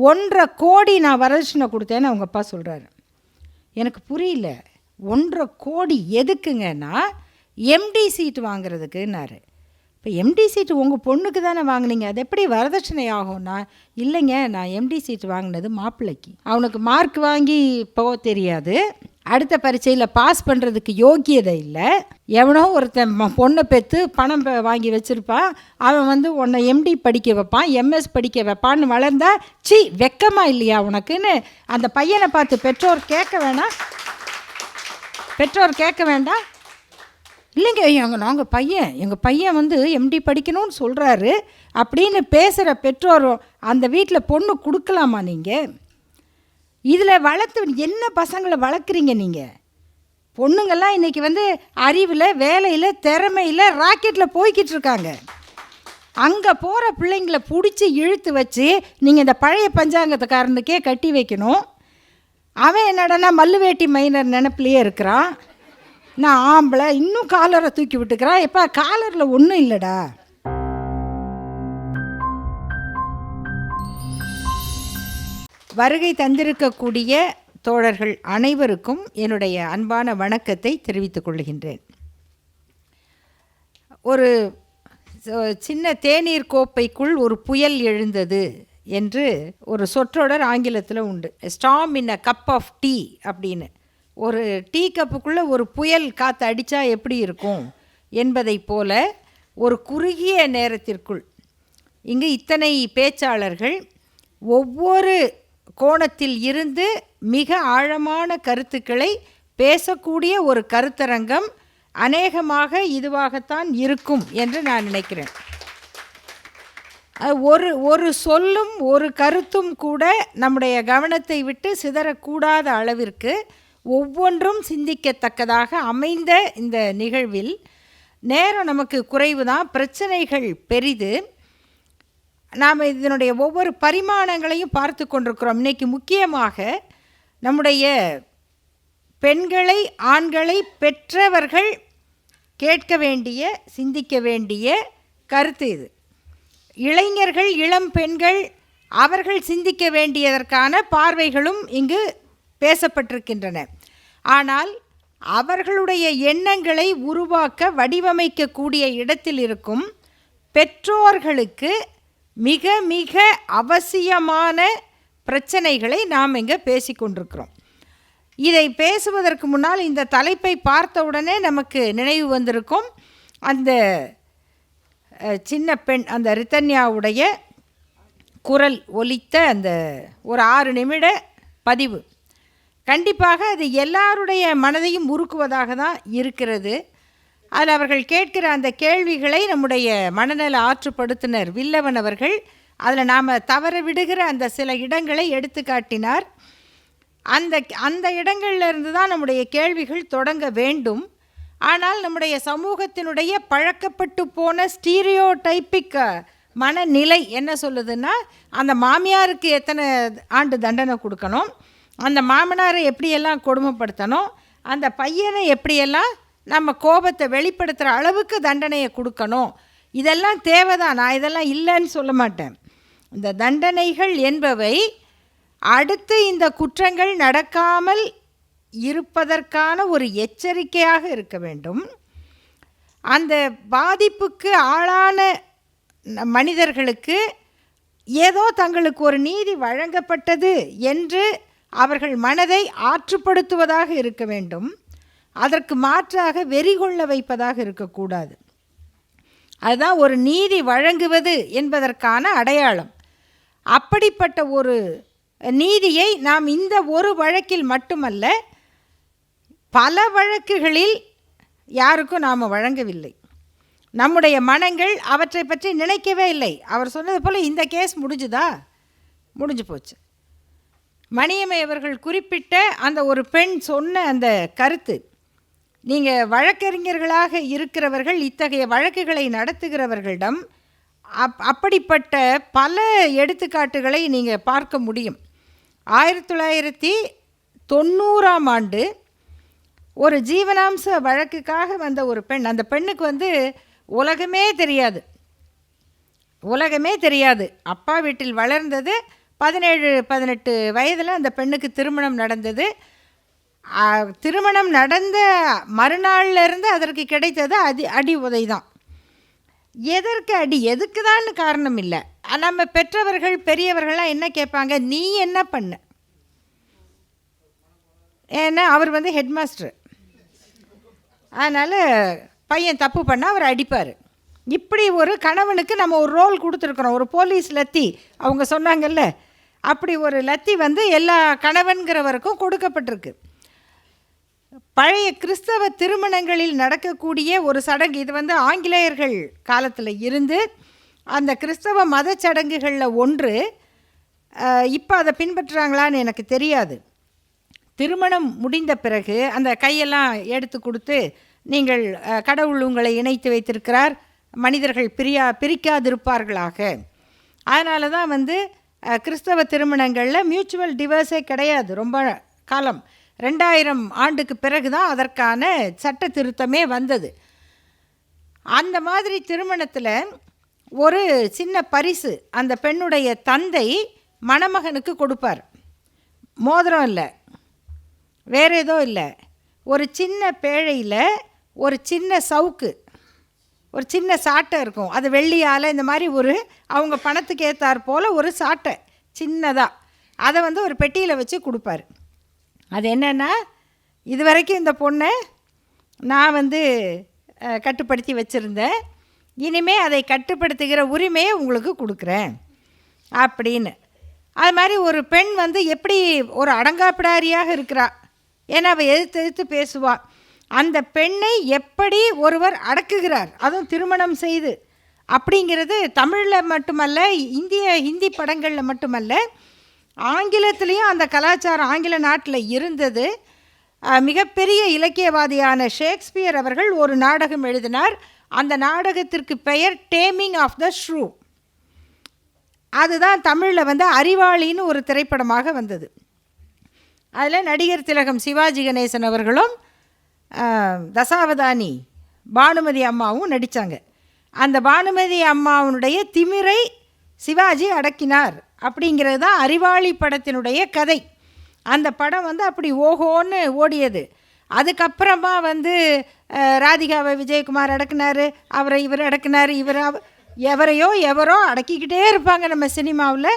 1.5 கோடி நான் வரதட்சணை கொடுத்தேன்னு அவங்க அப்பா சொல்கிறாரு. எனக்கு புரியல, 1.5 கோடி எதுக்குங்கன்னா எம்டி சீட்டு வாங்குறதுக்குன்னாரு. இப்போ எம்டி சீட்டு உங்கள் பொண்ணுக்கு தானே வாங்கினீங்க, அது எப்படி வரதட்சணை ஆகும்னா, இல்லைங்க நான் எம்டி சீட்டு வாங்கினது மாப்பிள்ளைக்கு, அவனுக்கு மார்க் வாங்கி போக தெரியாது, அடுத்த பரீட்சையில் பாஸ் பண்ணுறதுக்கு யோக்கியதை இல்லை, எவனோ ஒருத்தன் பொண்ணை பெற்று பணம் வாங்கி வச்சுருப்பான், அவன் உன்னை எம்டி படிக்க வைப்பான், எம்எஸ் படிக்க வைப்பான்னு வளர்ந்தா சி வெக்கமாக இல்லையா உனக்குன்னு அந்த பையனை பார்த்து பெற்றோர் கேட்க வேண்டாம். இல்லைங்க எங்கள் பையன் எம்டி படிக்கணும்னு சொல்கிறாரு அப்படின்னு பேசுகிற பெற்றோரும் அந்த வீட்டில் பொண்ணு கொடுக்கலாமா? நீங்கள் இதில் வளர்த்து என்ன பசங்களை வளர்க்குறீங்க நீங்கள்? பொண்ணுங்கள்லாம் இன்றைக்கி அறிவில், வேலையில், திறமையில் ராக்கெட்டில் போய்கிட்டு இருக்காங்க. அங்கே போகிற பிள்ளைங்களை பிடிச்சி இழுத்து வச்சு நீங்கள் இந்த பழைய பஞ்சாங்கத்துக்காரனுக்கே கட்டி வைக்கணும். அவன் என்னடனா மல்லுவேட்டி மைனர் நினப்பிலேயே இருக்கிறான். நான் ஆம்பளை, இன்னும் காலரை தூக்கி விட்டுக்கிறான். எப்போ காலரில் ஒன்றும் இல்லைடா. வருகை தந்திருக்கக்கூடிய தோழர்கள் அனைவருக்கும் என்னுடைய அன்பான வணக்கத்தை தெரிவித்துக் கொள்கின்றேன். ஒரு சின்ன தேநீர் கோப்பைக்குள் ஒரு புயல் எழுந்தது என்று ஒரு சொற்றொடர் ஆங்கிலத்தில் உண்டு. Storm in a cup of tea அப்படின்னு. ஒரு டீ கப்புக்குள்ளே ஒரு புயல் காற்று அடித்தா எப்படி இருக்கும் என்பதை போல ஒரு குறுகிய நேரத்திற்குள் இங்கு இத்தனை பேச்சாளர்கள் ஒவ்வொரு கோணத்தில் இருந்து மிக ஆழமான கருத்துக்களை பேசக்கூடிய ஒரு கருத்தரங்கம் அநேகமாக இதுவாகத்தான் இருக்கும் என்று நான் நினைக்கிறேன். ஒரு சொல்லும் ஒரு கருத்தும் கூட நம்முடைய கவனத்தை விட்டு சிதறக்கூடாத அளவிற்கு ஒவ்வொன்றும் சிந்திக்கத்தக்கதாக அமைந்த இந்த நிகழ்வில் நேரம் நமக்கு குறைவு தான், பிரச்சனைகள் பெரிது. நாம் இதனுடைய ஒவ்வொரு பரிமாணங்களையும் பார்த்து கொண்டிருக்கிறோம். இன்றைக்கி முக்கியமாக நம்முடைய பெண்களை, ஆண்களை பெற்றவர்கள் கேட்க வேண்டிய, சிந்திக்க வேண்டிய கருத்து இது. இளைஞர்கள், இளம் பெண்கள் அவர்கள் சிந்திக்க வேண்டியதற்கான பார்வைகளும் இங்கு பேசப்பட்டிருக்கின்றன. ஆனால் அவர்களுடைய எண்ணங்களை உருவாக்க, வடிவமைக்கக்கூடிய இடத்தில் இருக்கும் பெற்றோர்களுக்கு மிக மிக அவசியமான பிரச்சனைகளை நாம் இங்கே பேசிக்கொண்டிருக்கிறோம். இதை பேசுவதற்கு முன்னால் இந்த தலைப்பை பார்த்தவுடனே நமக்கு நினைவு வந்திருக்கும் அந்த சின்ன பெண், அந்த ரித்தன்யாவுடைய குரல் ஒலித்த அந்த ஒரு 6 நிமிட பதிவு. கண்டிப்பாக அது எல்லாருடைய மனதையும் உருக்குவதாக தான் இருக்கிறது. அதில் அவர்கள் கேட்கிற அந்த கேள்விகளை நம்முடைய மனநல ஆற்றுப்படுத்தினர் வில்லவன் அவர்கள் அதில் நாம் தவற விடுகிற அந்த சில இடங்களை எடுத்து காட்டினார். அந்த இடங்கள்லேருந்து தான் நம்முடைய கேள்விகள் தொடங்க வேண்டும். ஆனால் நம்முடைய சமூகத்தினுடைய பழக்கப்பட்டு போன ஸ்டீரியோடைப்பிக் மனநிலை என்ன சொல்லுதுன்னா, அந்த மாமியாருக்கு எத்தனை ஆண்டு தண்டனை கொடுக்கணும், அந்த மாமனாரை எப்படியெல்லாம் கொடுமைப்படுத்தணும், அந்த பையனை எப்படியெல்லாம் நம்ம கோபத்தை வெளிப்படுத்துகிற அளவுக்கு தண்டனையை கொடுக்கணும், இதெல்லாம் தேவைதான். நான் இதெல்லாம் இல்லைன்னு சொல்ல மாட்டேன். இந்த தண்டனைகள் என்பவை அடுத்து இந்த குற்றங்கள் நடக்காமல் இருப்பதற்கான ஒரு எச்சரிக்கையாக இருக்க வேண்டும். அந்த பாதிப்புக்கு ஆளான மனிதர்களுக்கு ஏதோ தங்களுக்கு ஒரு நீதி வழங்கப்பட்டது என்று அவர்கள் மனதை ஆற்றுப்படுத்துவதாக இருக்க வேண்டும். அதற்கு மாற்றாக வெறி கொள்ள வைப்பதாக இருக்கக்கூடாது. அதுதான் ஒரு நீதி வழங்குவது என்பதற்கான அடையாளம். அப்படிப்பட்ட ஒரு நீதியை நாம் இந்த ஒரு வழக்கில் மட்டுமல்ல, பல வழக்குகளில் யாருக்கும் நாம் வழங்கவில்லை. நம்முடைய மனங்கள் அவற்றை பற்றி நினைக்கவே இல்லை. அவர் சொன்னது போல் இந்த கேஸ் முடிஞ்சு போச்சு. மணியம்மை அவர்கள் குறிப்பிட்ட அந்த ஒரு பெண் சொன்ன அந்த கருத்து, நீங்கள் வழக்கறிஞர்களாக இருக்கிறவர்கள் இத்தகைய வழக்குகளை நடத்துகிறவர்களிடம் அப்படிப்பட்ட பல எடுத்துக்காட்டுகளை நீங்கள் பார்க்க முடியும். 1990ஆம் ஆண்டு ஒரு ஜீவனாம்ச வழக்குக்காக வந்த ஒரு பெண், அந்த பெண்ணுக்கு உலகமே தெரியாது. அப்பா வீட்டில் வளர்ந்தது, 17-18 வயதில் அந்த பெண்ணுக்கு திருமணம் நடந்தது. திருமணம் நடந்த மறுநாள்லேருந்து அதற்கு கிடைத்தது அடி உதை தான். எதற்கு அடி, எதுக்கு தான் காரணம் இல்லை. நம்ம பெற்றவர்கள் பெரியவர்கள்லாம் என்ன கேட்பாங்க, நீ என்ன பண்ண? ஏன்னா அவர் ஹெட் மாஸ்டர், அதனால் பையன் தப்பு பண்ணால் அவர் அடிப்பார். இப்படி ஒரு கணவனுக்கு நம்ம ஒரு ரோல் கொடுத்துருக்குறோம். ஒரு போலீஸ் லத்தி அவங்க சொன்னாங்கல்ல, அப்படி ஒரு லத்தி எல்லா கணவன்கிறவருக்கும் கொடுக்கப்பட்டிருக்கு. பழைய கிறிஸ்தவ திருமணங்களில் நடக்கக்கூடிய ஒரு சடங்கு இது ஆங்கிலேயர்கள் காலத்தில் இருந்து அந்த கிறிஸ்தவ மத சடங்குகளில் ஒன்று. இப்போ அதை பின்பற்றுறாங்களான்னு எனக்கு தெரியாது. திருமணம் முடிந்த பிறகு அந்த கையெல்லாம் எடுத்து கொடுத்து, நீங்கள் கடவுள் உங்களை இணைத்து வைத்திருக்கிறார், மனிதர்கள் பிரிக்காதிருப்பார்களாக. அதனால தான் கிறிஸ்தவ திருமணங்களில் மியூச்சுவல் டிவர்ஸே கிடையாது. ரொம்ப காலம் 2000 ஆண்டுக்கு பிறகு தான் அதற்கான சட்ட திருத்தமே வந்தது. அந்த மாதிரி திருமணத்தில் ஒரு சின்ன பரிசு அந்த பெண்ணுடைய தந்தை மணமகனுக்கு கொடுப்பார். மோதிரம் இல்லை, வேறு ஏதோ இல்லை, ஒரு சின்ன பேழையில் ஒரு சின்ன சவுக்கு, ஒரு சின்ன சாட்டை இருக்கும். அது வெள்ளியால் இந்த மாதிரி அவங்க பணத்துக்கு ஏற்றார் போல் ஒரு சாட்டை சின்னதாக, அதை ஒரு பெட்டியில் வச்சு கொடுப்பார். அது என்னென்னா, இது வரைக்கும் இந்த பொண்ணை நான் கட்டுப்படுத்தி வச்சுருந்தேன், இனிமேல் அதை கட்டுப்படுத்துகிற உரிமையை உங்களுக்கு கொடுக்குறேன் அப்படின்னு. அது மாதிரி ஒரு பெண் எப்படி ஒரு அடங்காப்பிடாரியாக இருக்கிறா, ஏன்னா அவள் எதிர்த்து பேசுவாள். அந்த பெண்ணை எப்படி ஒருவர் அடக்குகிறார், அதுவும் திருமணம் செய்து, அப்படிங்கிறது தமிழில் மட்டுமல்ல, ஹிந்தி படங்களில் மட்டுமல்ல, ஆங்கிலத்திலையும் அந்த கலாச்சாரம் ஆங்கில நாட்டில் இருந்தது. மிகப்பெரிய இலக்கியவாதியான ஷேக்ஸ்பியர் அவர்கள் ஒரு நாடகம் எழுதினார். அந்த நாடகத்திற்கு பெயர் டேமிங் ஆஃப் த ஷ்ரூ. அதுதான் தமிழில் அறிவாளின்னு ஒரு திரைப்படமாக வந்தது. அதில் நடிகர் திலகம் சிவாஜி கணேசன் அவர்களும் தசாவதானி பானுமதி அம்மாவும் நடித்தாங்க. அந்த பானுமதி அம்மாவுடைய திமிரை சிவாஜி அடக்கினார் அப்படிங்கிறது தான் அறிவாளி படத்தினுடைய கதை. அந்த படம் அப்படி ஓஹோன்னு ஓடியது. அதுக்கப்புறமா ராதிகாவை விஜயகுமார் அடக்குனார், அவரை இவர் அடக்குனார், எவரோ அடக்கிக்கிட்டே இருப்பாங்க நம்ம சினிமாவில்.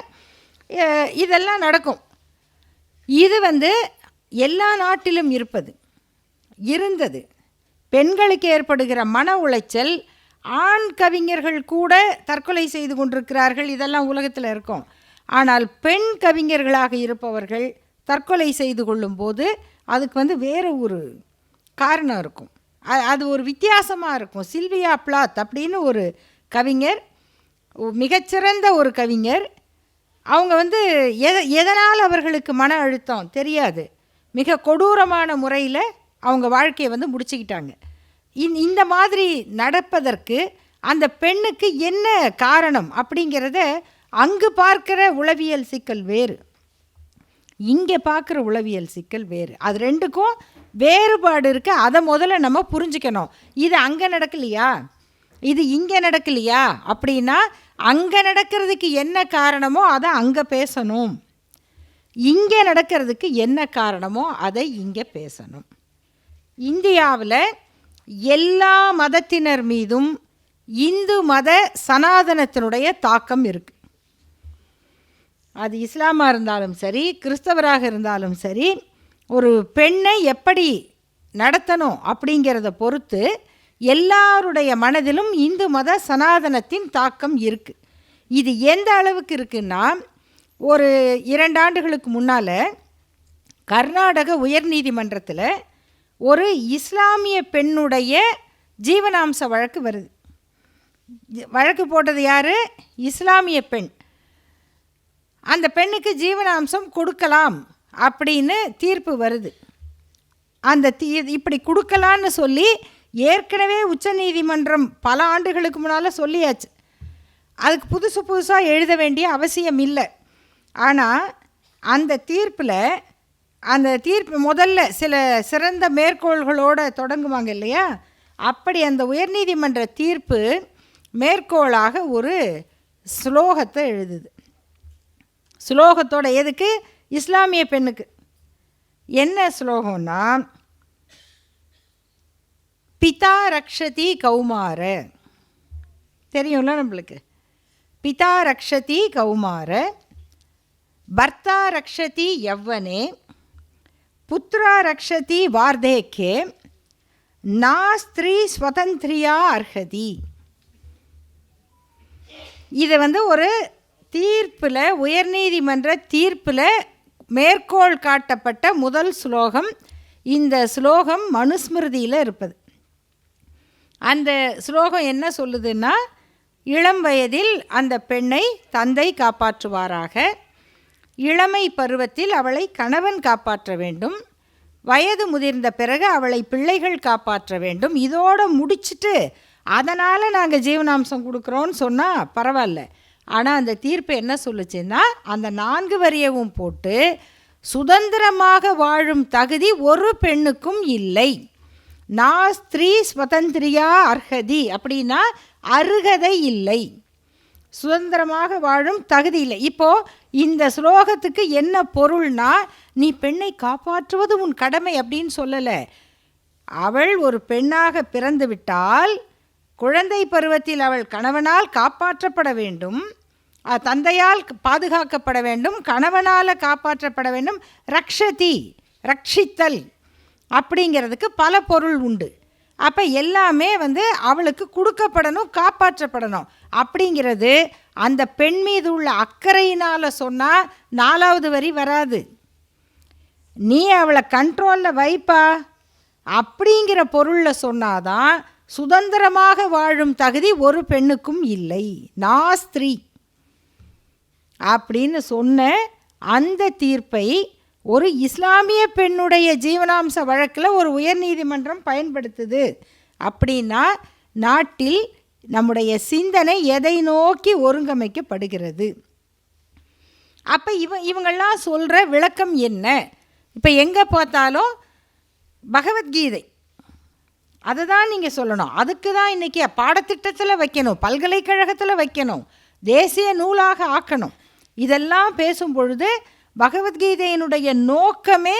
இதெல்லாம் நடக்கும். இது எல்லா நாட்டிலும் இருந்தது. பெண்களுக்கு ஏற்படுகிற மன உளைச்சல், ஆண் கவிஞர்கள் கூட தற்கொலை செய்து கொண்டிருக்கிறார்கள், இதெல்லாம் உலகத்தில் இருக்கும். ஆனால் பெண் கவிஞர்களாக இருப்பவர்கள் தற்கொலை செய்து கொள்ளும்போது அதுக்கு வேறு ஒரு காரணம் இருக்கும். அது ஒரு வித்தியாசமாக இருக்கும். சில்வியா பிளாத் அப்படின்னு ஒரு கவிஞர், மிகச்சிறந்த ஒரு கவிஞர். அவங்க எதனால் அவர்களுக்கு மன அழுத்தம் தெரியாது, மிக கொடூரமான முறையில் அவங்க வாழ்க்கையை முடிச்சுக்கிட்டாங்க. இந்த மாதிரி நடப்பதற்கு அந்த பெண்ணுக்கு என்ன காரணம் அப்படிங்கிறத அங்கு பார்க்குற உளவியல் சிக்கல் வேறு, இங்கே பார்க்குற உளவியல் சிக்கல் வேறு. அது ரெண்டுக்கும் வேறுபாடு இருக்குது. அதை முதல்ல நம்ம புரிஞ்சுக்கணும். இது அங்கே நடக்கலையா, இது இங்கே நடக்கலையா அப்படின்னா, அங்கே நடக்கிறதுக்கு என்ன காரணமோ அதை அங்கே பேசணும், இங்கே நடக்கிறதுக்கு என்ன காரணமோ அதை இங்கே பேசணும். இந்தியாவில் எல்லா மதத்தினர் மீதும் இந்து மத சனாதனத்தினுடைய தாக்கம் இருக்குது. அது இஸ்லாமாக இருந்தாலும் சரி, கிறிஸ்தவராக இருந்தாலும் சரி, ஒரு பெண்ணை எப்படி நடத்தணும் அப்படிங்கிறத பொறுத்து எல்லாருடைய மனதிலும் இந்து மத சனாதனத்தின் தாக்கம் இருக்குது. இது எந்த அளவுக்கு இருக்குன்னா, ஒரு 2 ஆண்டுகளுக்கு முன்னால் கர்நாடக உயர்நீதிமன்றத்தில் ஒரு இஸ்லாமிய பெண்ணுடைய ஜீவனாம்ச வழக்கு வருது. வழக்கு போட்டது யார்? இஸ்லாமிய பெண். அந்த பெண்ணுக்கு ஜீவனாம்சம் கொடுக்கலாம் அப்படின்னு தீர்ப்பு வருது. அந்த இப்படி கொடுக்கலான்னு சொல்லி ஏற்கனவே உச்சநீதிமன்றம் பல ஆண்டுகளுக்கு முன்னால் சொல்லியாச்சு. அதுக்கு புதுசாக எழுத வேண்டிய அவசியம் இல்லை. ஆனால் அந்த தீர்ப்பு முதல்ல சில சிறந்த மேற்கோள்களோடு தொடங்குவாங்க இல்லையா, அப்படி அந்த உயர்நீதிமன்ற தீர்ப்பு மேற்கோளாக ஒரு ஸ்லோகத்தை எழுதுது. ஸ்லோகத்தோட எதுக்கு? இஸ்லாமிய பெண்ணுக்கு. என்ன ஸ்லோகம்னா, பிதா ரக்ஷதி கௌமார, தெரியும்ல நம்மளுக்கு, பிதா ரக்ஷதி கௌமார, பர்த்தா ரக்ஷதி யவ்வனே, புத்ரா ரக்ஷதி வார்தேக்கே, நா ஸ்திரீ ஸ்வதந்திரியா அர்ஹதி. இது ஒரு தீர்ப்பில், உயர்நீதிமன்ற தீர்ப்பில் மேற்கோள் காட்டப்பட்ட முதல் ஸ்லோகம். இந்த ஸ்லோகம் மனுஸ்மிருதியில் இருப்பது. அந்த ஸ்லோகம் என்ன சொல்லுதுன்னா, இளம் வயதில் அந்த பெண்ணை தந்தை காப்பாற்றுவாராக, இளமை பருவத்தில் அவளை கணவன் காப்பாற்ற வேண்டும், வயது முதிர்ந்த பிறகு அவளை பிள்ளைகள் காப்பாற்ற வேண்டும். இதோடு முடிச்சுட்டு அதனால் நாங்கள் ஜீவனாம்சம் கொடுக்குறோன்னு சொன்னால் பரவாயில்ல. ஆனால் அந்த தீர்ப்பு என்ன சொல்லுச்சுன்னா, அந்த 4 வரியவும் போட்டு சுதந்திரமாக வாழும் தகுதி ஒரு பெண்ணுக்கும் இல்லை. நா ஸ்திரீ ஸ்வதந்திரியா அர்ஹதி அப்படின்னா அருகதை இல்லை, சுதந்திரமாக வாழும் தகுதி இல்லை. இப்போது இந்த ஸ்லோகத்துக்கு என்ன பொருள்னா, நீ பெண்ணை காப்பாற்றுவது உன் கடமை அப்படின்னு சொல்லலை. அவள் ஒரு பெண்ணாக பிறந்து விட்டால் குழந்தை பருவத்தில் அவள் கணவனால் காப்பாற்றப்பட வேண்டும், தந்தையால் பாதுகாக்கப்பட வேண்டும், கணவனால் காப்பாற்றப்பட வேண்டும். ரக்ஷதி, ரட்சித்தல் அப்படிங்கிறதுக்கு பல பொருள் உண்டு. அப்போ எல்லாமே அவளுக்கு கொடுக்கப்படணும், காப்பாற்றப்படணும். அப்படிங்கிறது அந்த பெண் மீது உள்ள அக்கறையினால் சொன்னால் 4வது வரி வராது. நீ அவளை கண்ட்ரோலில் வைப்பா அப்படிங்கிற பொருளில் சொன்னாதான் சுதந்திரமாக வாழும் தகுதி ஒரு பெண்ணுக்கும் இல்லை, நாஸ்திரி அப்படின்னு சொன்ன அந்த தீர்ப்பை ஒரு இஸ்லாமிய பெண்ணுடைய ஜீவனாம்ச வழக்கில் ஒரு உயர்நீதிமன்றம் பயன்படுத்துது. அப்படின்னா நாட்டில் நம்முடைய சிந்தனை எதை நோக்கி ஒருங்கமைக்கப்படுகிறது? அப்போ இவங்கெல்லாம் சொல்கிற விளக்கம் என்ன? இப்போ எங்கே பார்த்தாலும் பகவத்கீதை, அதை தான் நீங்கள் சொல்லணும். அதுக்கு தான் இன்றைக்கி பாடத்திட்டத்தில் வைக்கணும், பல்கலைக்கழகத்தில் வைக்கணும், தேசிய நூலாக ஆக்கணும். இதெல்லாம் பேசும் பொழுது பகவத்கீதையினுடைய நோக்கமே,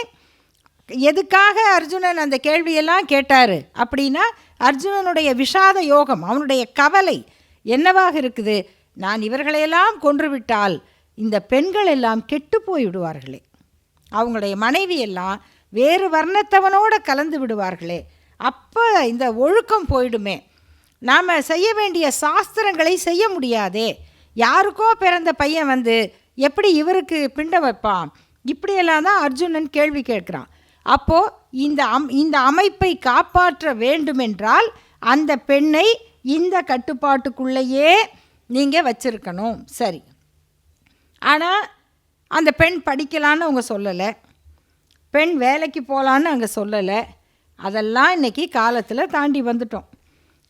எதுக்காக அர்ஜுனன் அந்த கேள்வியெல்லாம் கேட்டார் அப்படின்னா, அர்ஜுனனுடைய விஷாத யோகம், அவனுடைய கவலை என்னவாக இருக்குது? நான் இவர்களையெல்லாம் கொன்றுவிட்டால் இந்த பெண்கள் எல்லாம் கெட்டு போய் விடுவார்களே, அவங்களுடைய மனைவியெல்லாம் வேறு வர்ணத்தவனோடு கலந்து விடுவார்களே, அப்போ இந்த ஒழுக்கம் போயிடுமே, நாம் செய்ய வேண்டிய சாஸ்திரங்களை செய்ய முடியாதே, யாருக்கோ பிறந்த பையன் எப்படி இவருக்கு பிண்டம் வைப்பான், இப்படியெல்லாம் தான் அர்ஜுனன் கேள்வி கேட்குறான். அப்போது இந்த அமைப்பை காப்பாற்ற வேண்டுமென்றால் அந்த பெண்ணை இந்த கட்டுப்பாட்டுக்குள்ளேயே நீங்கள் வச்சுருக்கணும். சரி, ஆனால் அந்த பெண் படிக்கலான்னு அவங்க சொல்லலை, பெண் வேலைக்கு போகலான்னு அங்கே சொல்லலை. அதெல்லாம் இன்றைக்கி காலத்தில் தாண்டி வந்துட்டோம்.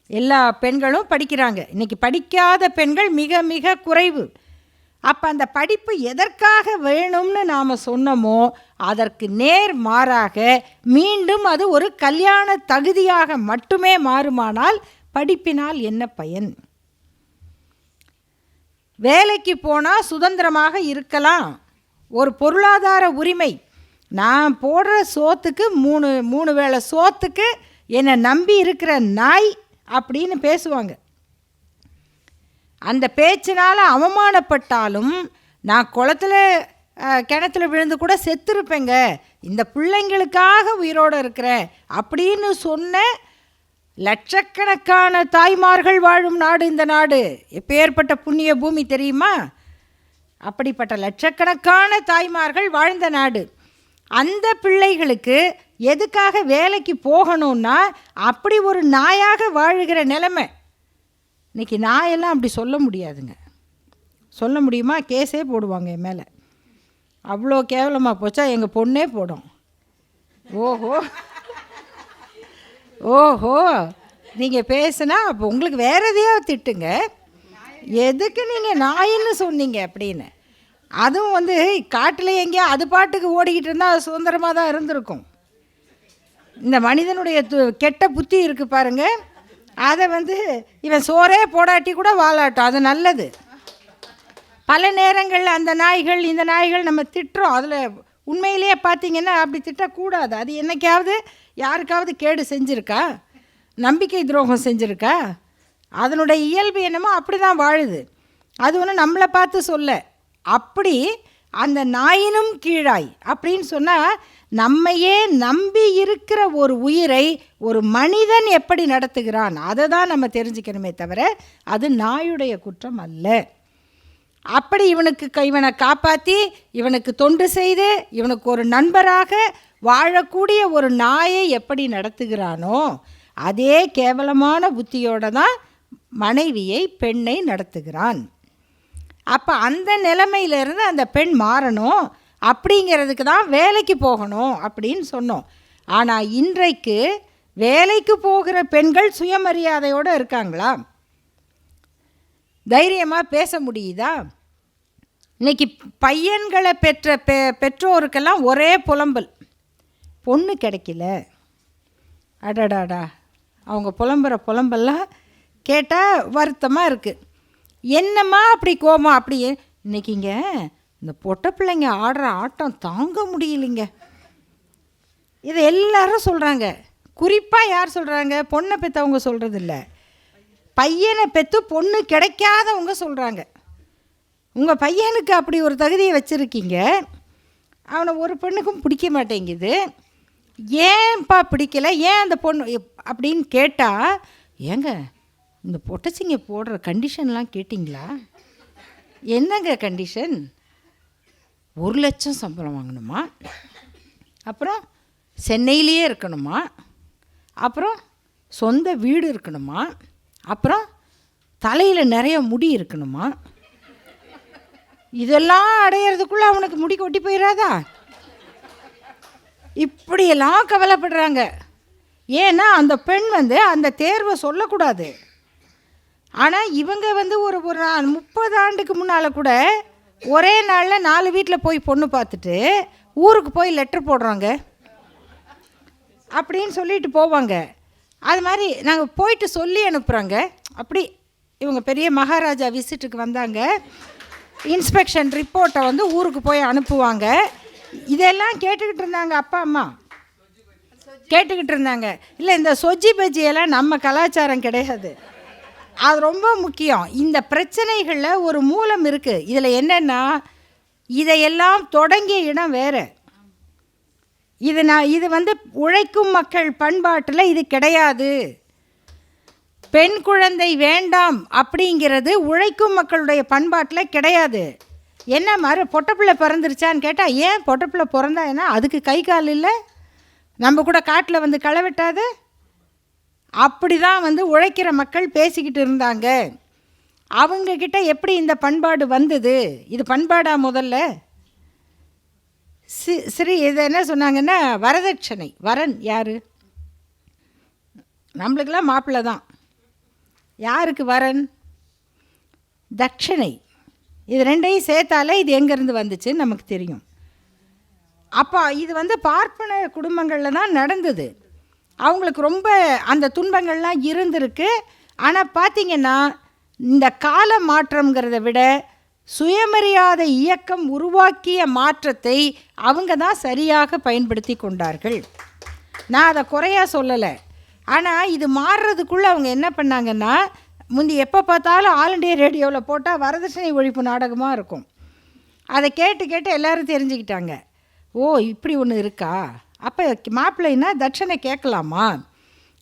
எல்லா பெண்களும் படிக்கிறாங்க. இன்றைக்கி படிக்காத பெண்கள் மிக மிக குறைவு. அப்போ அந்த படிப்பு எதற்காக வேணும்னு நாம் சொன்னோமோ அதற்கு நேர் மாறாக மீண்டும் அது ஒரு கல்யாண தகுதியாக மட்டுமே மாறுமானால் படிப்பினால் என்ன பயன்? வேலைக்கு போனால் சுதந்திரமாக இருக்கலாம், ஒரு பொருளாதார உரிமை. நான் போடுற சோத்துக்கு மூணு வேளை சோத்துக்கு என்னை நம்பி இருக்கிற நாய் அப்படின்னு பேசுவாங்க. அந்த பேச்சினால் அவமானப்பட்டாலும் நான் கிணத்துல விழுந்து கூட செத்துருப்பேங்க, இந்த பிள்ளைங்களுக்காக உயிரோடு இருக்கிறேன் அப்படின்னு சொன்ன லட்சக்கணக்கான தாய்மார்கள் வாழும் நாடு இந்த நாடு. எப்பேற்பட்ட புண்ணிய பூமி தெரியுமா? அப்படிப்பட்ட லட்சக்கணக்கான தாய்மார்கள் வாழ்ந்த நாடு. அந்த பிள்ளைகளுக்கு எதுக்காக வேலைக்கு போகணும்னா அப்படி ஒரு நாயாக வாழுகிற நிலைமை. இன்றைக்கி நாயெல்லாம் அப்படி சொல்ல முடியாதுங்க. சொல்ல முடியுமா? கேஸே போடுவாங்க என் மேலே. அவ்வளோ கேவலமாக போச்சா? எங்கள் பொண்ணே போடும். ஓஹோ ஓஹோ, நீங்கள் பேசுனா அப்போ உங்களுக்கு வேறு எதையாவது திட்டுங்க, எதுக்கு நீங்கள் நாயின்னு சொன்னீங்க அப்படின்னு. அதுவும் காட்டில் எங்கேயா அது பாட்டுக்கு ஓடிக்கிட்டு இருந்தால் அது சுதந்திரமாக தான் இருந்திருக்கும். இந்த மனிதனுடைய கெட்ட புத்தி இருக்குது பாருங்கள், அதை இவன் சோறே போடாட்டி கூட வாழாட்டும், அது நல்லது. பல நேரங்களில் அந்த நாய்கள் இந்த நாய்கள் நம்ம திட்டுறோம். அதில் உண்மையிலேயே பார்த்திங்கன்னா அப்படி திட்டக்கூடாது. அது என்னைக்காவது யாருக்காவது கேடு செஞ்சுருக்கா, நம்பிக்கை துரோகம் செஞ்சுருக்கா? அதனுடைய இயல்பு என்னமோ அப்படி தான் வாழுது. அது ஒன்று நம்மளை பார்த்து சொல்ல. அப்படி அந்த நாயினும் கீழாய் அப்படின்னு சொன்னால், நம்மையே நம்பி இருக்கிற ஒரு உயிரை ஒரு மனிதன் எப்படி நடத்துகிறான் அதை தான் நம்ம தெரிஞ்சுக்கணுமே தவிர அது நாயுடைய குற்றம் அல்ல. அப்படி இவனை காப்பாற்றி இவனுக்கு தொண்டு செய்து இவனுக்கு ஒரு நண்பராக வாழக்கூடிய ஒரு நாயை எப்படி நடத்துகிறானோ அதே கேவலமான புத்தியோடு தான் மனைவியை, பெண்ணை நடத்துகிறான். அப்போ அந்த நிலைமையிலேருந்து அந்த பெண் மாறணும். அப்படிங்கிறதுக்கு தான் வேலைக்கு போகணும் அப்படின்னு சொன்னோம். ஆனால் இன்றைக்கு வேலைக்கு போகிற பெண்கள் சுயமரியாதையோடு இருக்காங்களா? தைரியமாக பேச முடியுதா? இன்றைக்கி பையன்களை பெற்ற பெற்றோருக்கெல்லாம் ஒரே புலம்பல், பொண்ணு கிடைக்கல. அடடாடா, அவங்க புலம்பெல்லாம் கேட்டால் வருத்தமாக இருக்குது. என்னம்மா அப்படி கோபம்? அப்படி இன்றைக்கிங்க இந்த பொட்டை பிள்ளைங்க ஆடுற ஆட்டம் தாங்க முடியலைங்க. இதை எல்லாரும் சொல்கிறாங்க. குறிப்பாக யார் சொல்கிறாங்க? பொண்ணை பெற்றவங்க சொல்கிறதில்ல, பையனை பெற்று பொண்ணு கிடைக்காதவங்க சொல்கிறாங்க. உங்கள் பையனுக்கு அப்படி ஒரு தகுதியை வச்சுருக்கீங்க, அவனை ஒரு பெண்ணுக்கும் பிடிக்க மாட்டேங்குது, ஏன்ப்பா பிடிக்கலை, ஏன் அந்த பொண்ணு அப்படின்னு கேட்டால், ஏங்க இந்த பொட்டச்சிங்க போடுற கண்டிஷன்லாம் கேட்டிங்களா? என்னங்க கண்டிஷன்? 1 லட்சம் சம்பளம் வாங்கணுமா, அப்புறம் சென்னையிலேயே இருக்கணுமா, அப்புறம் சொந்த வீடு இருக்கணுமா, அப்புறம் தலையில் நிறைய முடி இருக்கணுமா, இதெல்லாம் அடையிறதுக்குள்ளே அவனுக்கு முடி கொட்டி போயிடாதா? இப்படியெல்லாம் கவலைப்படுறாங்க. ஏன்னா அந்த பெண் அந்த தேர்வை சொல்லக்கூடாது. ஆனால் இவங்க ஒரு 30 ஆண்டுக்கு முன்னால் கூட ஒரே நாளில் 4 வீட்டில் போய் பொண்ணு பார்த்துட்டு ஊருக்கு போய் லெட்டர் போடுறாங்க அப்படின்னு சொல்லிட்டு போவாங்க. அது மாதிரி நாங்கள் போயிட்டு சொல்லி அனுப்புகிறாங்க. அப்படி இவங்க பெரிய மகாராஜா விசிட்டுக்கு வந்தாங்க, இன்ஸ்பெக்ஷன் ரிப்போர்ட்டை ஊருக்கு போய் அனுப்புவாங்க. இதெல்லாம் கேட்டுக்கிட்டு இருந்தாங்க அப்பா அம்மா, கேட்டுக்கிட்டு இருந்தாங்க. இல்லை, இந்த சொஜ்ஜி பஜ்ஜியெல்லாம் நம்ம கலாச்சாரம் கிடையாது, அது ரொம்ப முக்கியம். இந்த பிரச்சனைகளில் ஒரு மூலம் இருக்குது. இதில் என்னென்னா, இதையெல்லாம் தொடங்கிய இடம் வேறு. இது உழைக்கும் மக்கள் பண்பாட்டில் இது கிடையாது. பெண் குழந்தை வேண்டாம் அப்படிங்கிறது உழைக்கும் மக்களுடைய பண்பாட்டில் கிடையாது. என்ன மாதிரி பொட்டப்பிள்ளை பிறந்துருச்சான்னு கேட்டால், ஏன் பொட்டப்பிள்ளை பிறந்தா என்ன, அதுக்கு கை கால் இல்லை, நம்ம கூட காட்டில் களை வெட்டாது, அப்படி தான் உழைக்கிற மக்கள் பேசிக்கிட்டு இருந்தாங்க. அவங்கக்கிட்ட எப்படி இந்த பண்பாடு வந்தது? இது பண்பாடா? முதல்ல இது என்ன சொன்னாங்கன்னா, வரதட்சணை. வரன் யார்? நம்மளுக்கெல்லாம் மாப்பிள்ளை தான். யாருக்கு வரன்? தட்சணை. இது ரெண்டையும் சேர்த்தாலே இது எங்கேருந்து வந்துச்சுன்னு நமக்கு தெரியும். அப்போ இது பார்ப்பன குடும்பங்களில் தான் நடந்தது. அவங்களுக்கு ரொம்ப அந்த துன்பங்கள்லாம் இருந்திருக்கு. ஆனால் பார்த்திங்கன்னா, இந்த கால மாற்றங்கிறத விட சுயமரியாதை இயக்கம் உருவாக்கிய மாற்றத்தை அவங்க தான் சரியாக பயன்படுத்தி கொண்டார்கள். நான் அதை குறையாக சொல்லலை. ஆனால் இது மாறுறதுக்குள்ளே அவங்க என்ன பண்ணாங்கன்னா, முந்தி எப்போ பார்த்தாலும் ஆல் இண்டியா ரேடியோவில் போட்டால் வரதட்சணை ஒழிப்பு நாடகமாக இருக்கும். அதை கேட்டு எல்லோரும் தெரிஞ்சுக்கிட்டாங்க. ஓ, இப்படி ஒன்று இருக்கா, அப்போ மாப்பிள்ளைன்னா தட்சணை கேட்கலாமா?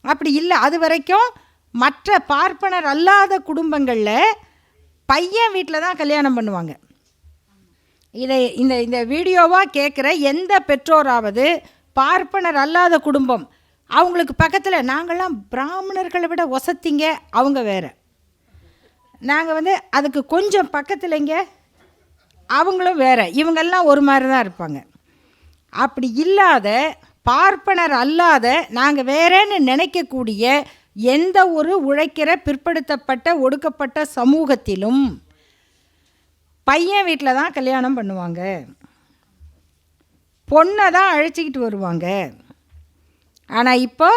அப்படி இல்லை. அது வரைக்கும் மற்ற பார்ப்பனர் அல்லாத குடும்பங்களில் பையன் வீட்டில் தான் கல்யாணம் பண்ணுவாங்க. இதை இந்த வீடியோவாக கேட்குற எந்த பெற்றோராவது பார்ப்பனர் அல்லாத குடும்பம், அவங்களுக்கு பக்கத்தில் நாங்கள்லாம் பிராமணர்களை விட ஒசத்திங்க, அவங்க வேறு, நாங்கள் அதுக்கு கொஞ்சம் பக்கத்துலங்க, அவங்களும் வேறு, இவங்கெல்லாம் ஒரு மாதிரி தான் இருப்பாங்க. அப்படி இல்லாத பார்ப்பனர் அல்லாத நாங்கள் வேறேன்னு நினைக்கக்கூடிய எந்த ஒரு உழைக்கிற பிற்படுத்தப்பட்ட ஒடுக்கப்பட்ட சமூகத்திலும் பையன் வீட்டில் தான் கல்யாணம் பண்ணுவாங்க, பொண்ணை தான் அழைச்சிக்கிட்டு வருவாங்க. ஆனால் இப்போ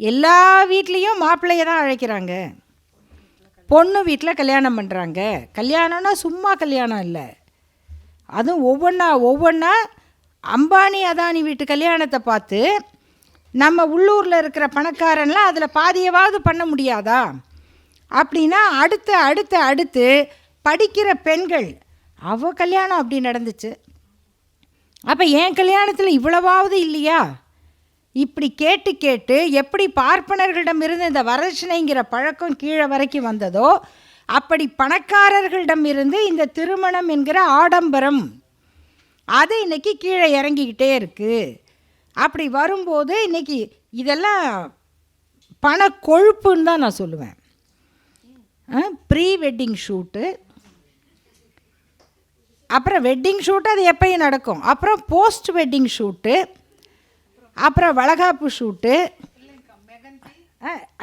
எல்லா வீட்லேயும் மாப்பிள்ளையை தான் அழைக்கிறாங்க. பொண்ணு வீட்டில் கல்யாணம் பண்ணுறாங்க. கல்யாணம்னா சும்மா கல்யாணம் இல்லை, அதுவும் ஒவ்வொன்றா அம்பானி அதானி வீட்டு கல்யாணத்தை பார்த்து நம்ம உள்ளூரில் இருக்கிற பணக்காரன்லாம் அதில் பாதியவாவது பண்ண முடியாதா? அப்படின்னா அடுத்து படிக்கிற பெண்கள் கல்யாணம் அப்படி நடந்துச்சு. அப்போ என் கல்யாணத்தில் இவ்வளவாவது இல்லையா? இப்படி கேட்டு எப்படி பார்ப்பனர்களிடமிருந்து இந்த வரதட்சணைங்கிற பழக்கம் கீழே வரைக்கும் வந்ததோ, அப்படி பணக்காரர்களிடமிருந்து இந்த திருமணம் என்கிற ஆடம்பரம் அது இன்றைக்கி கீழே இறங்கிக்கிட்டே இருக்குது. அப்படி வரும்போது இன்றைக்கி இதெல்லாம் பண கொழுப்புன்னு தான் நான் சொல்லுவேன். ப்ரீ வெட்டிங் ஷூட்டு, அப்புறம் வெட்டிங் ஷூட்டு அது எப்பயும் நடக்கும், அப்புறம் போஸ்ட் வெட்டிங் ஷூட்டு, அப்புறம் வளகாப்பு ஷூட்டு.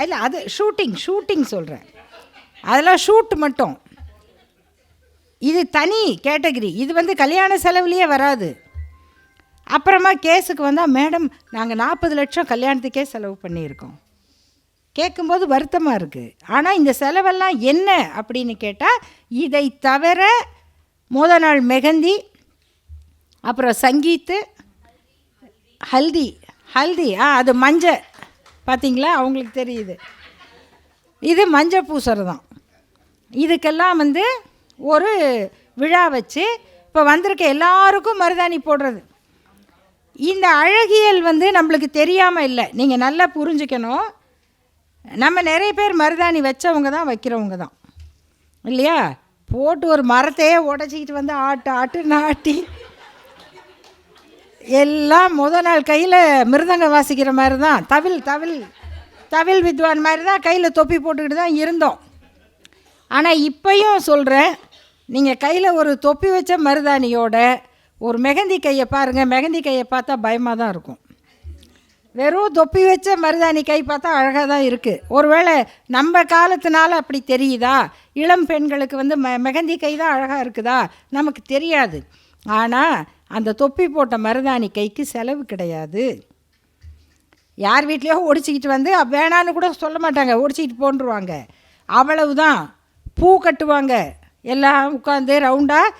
இல்லை அது ஷூட்டிங் சொல்கிறேன், அதெல்லாம் ஷூட்டு மட்டும். இது தனி கேட்டகரி, இது கல்யாண செலவுலேயே வராது. அப்புறமா கேஸுக்கு வந்தால், மேடம் நாங்கள் 40 லட்சம் கல்யாணத்துக்கே செலவு பண்ணியிருக்கோம். கேட்கும்போது வருத்தமாக இருக்குது. ஆனால் இந்த செலவெல்லாம் என்ன அப்படின்னு கேட்டால், இதை தவிர முதல் நாள் மெஹந்தி, அப்புறம் சங்கீத்து, ஹல்தி அது மஞ்சள் பார்த்திங்களா, அவங்களுக்கு தெரியுது. இது மஞ்சள் பூசறது தான். இதுக்கெல்லாம் ஒரு விழா வச்சு இப்போ வந்திருக்க எல்லாருக்கும் மருதாணி போடுறது. இந்த அழகியல் நம்மளுக்கு தெரியாமல் இல்லை. நீங்கள் நல்லா புரிஞ்சுக்கணும். நம்ம நிறைய பேர் மருதாணி வச்சவங்க தான், வைக்கிறவங்க தான் இல்லையா? போட்டு ஒரு மரத்தையே உடச்சிக்கிட்டு ஆட்டுன்னு ஆட்டி எல்லாம் முதல் நாள் கையில் மிருதங்க வாசிக்கிற மாதிரி தான், தவில் வித்வான் மாதிரி தான் கையில் தொப்பி போட்டுக்கிட்டு தான் இருந்தோம். ஆனால் இப்போயும் சொல்கிறேன், நீங்கள் கையில் ஒரு தொப்பி வச்ச மருதாணியோட ஒரு மெஹந்தி கையை பாருங்கள், மெஹந்தி கையை பார்த்தா பயமாக தான் இருக்கும். வெறும் தொப்பி வச்ச மருதாணி கை பார்த்தா அழகாக தான் இருக்குது. ஒருவேளை நம்ம காலத்தினால அப்படி தெரியுதா, இளம் பெண்களுக்கு மெஹந்தி கை தான் அழகாக இருக்குதா, நமக்கு தெரியாது. ஆனால் அந்த தொப்பி போட்ட மருதாணி கைக்கு செலவு கிடையாது. யார் வீட்லேயோ ஒடிச்சிக்கிட்டு வேணான்னு கூட சொல்ல மாட்டாங்க, ஒடிச்சிக்கிட்டு போன்றுவாங்க, அவ்வளவுதான். பூ கட்டுவாங்க எல்லாம் உட்காந்து ரவுண்டாக.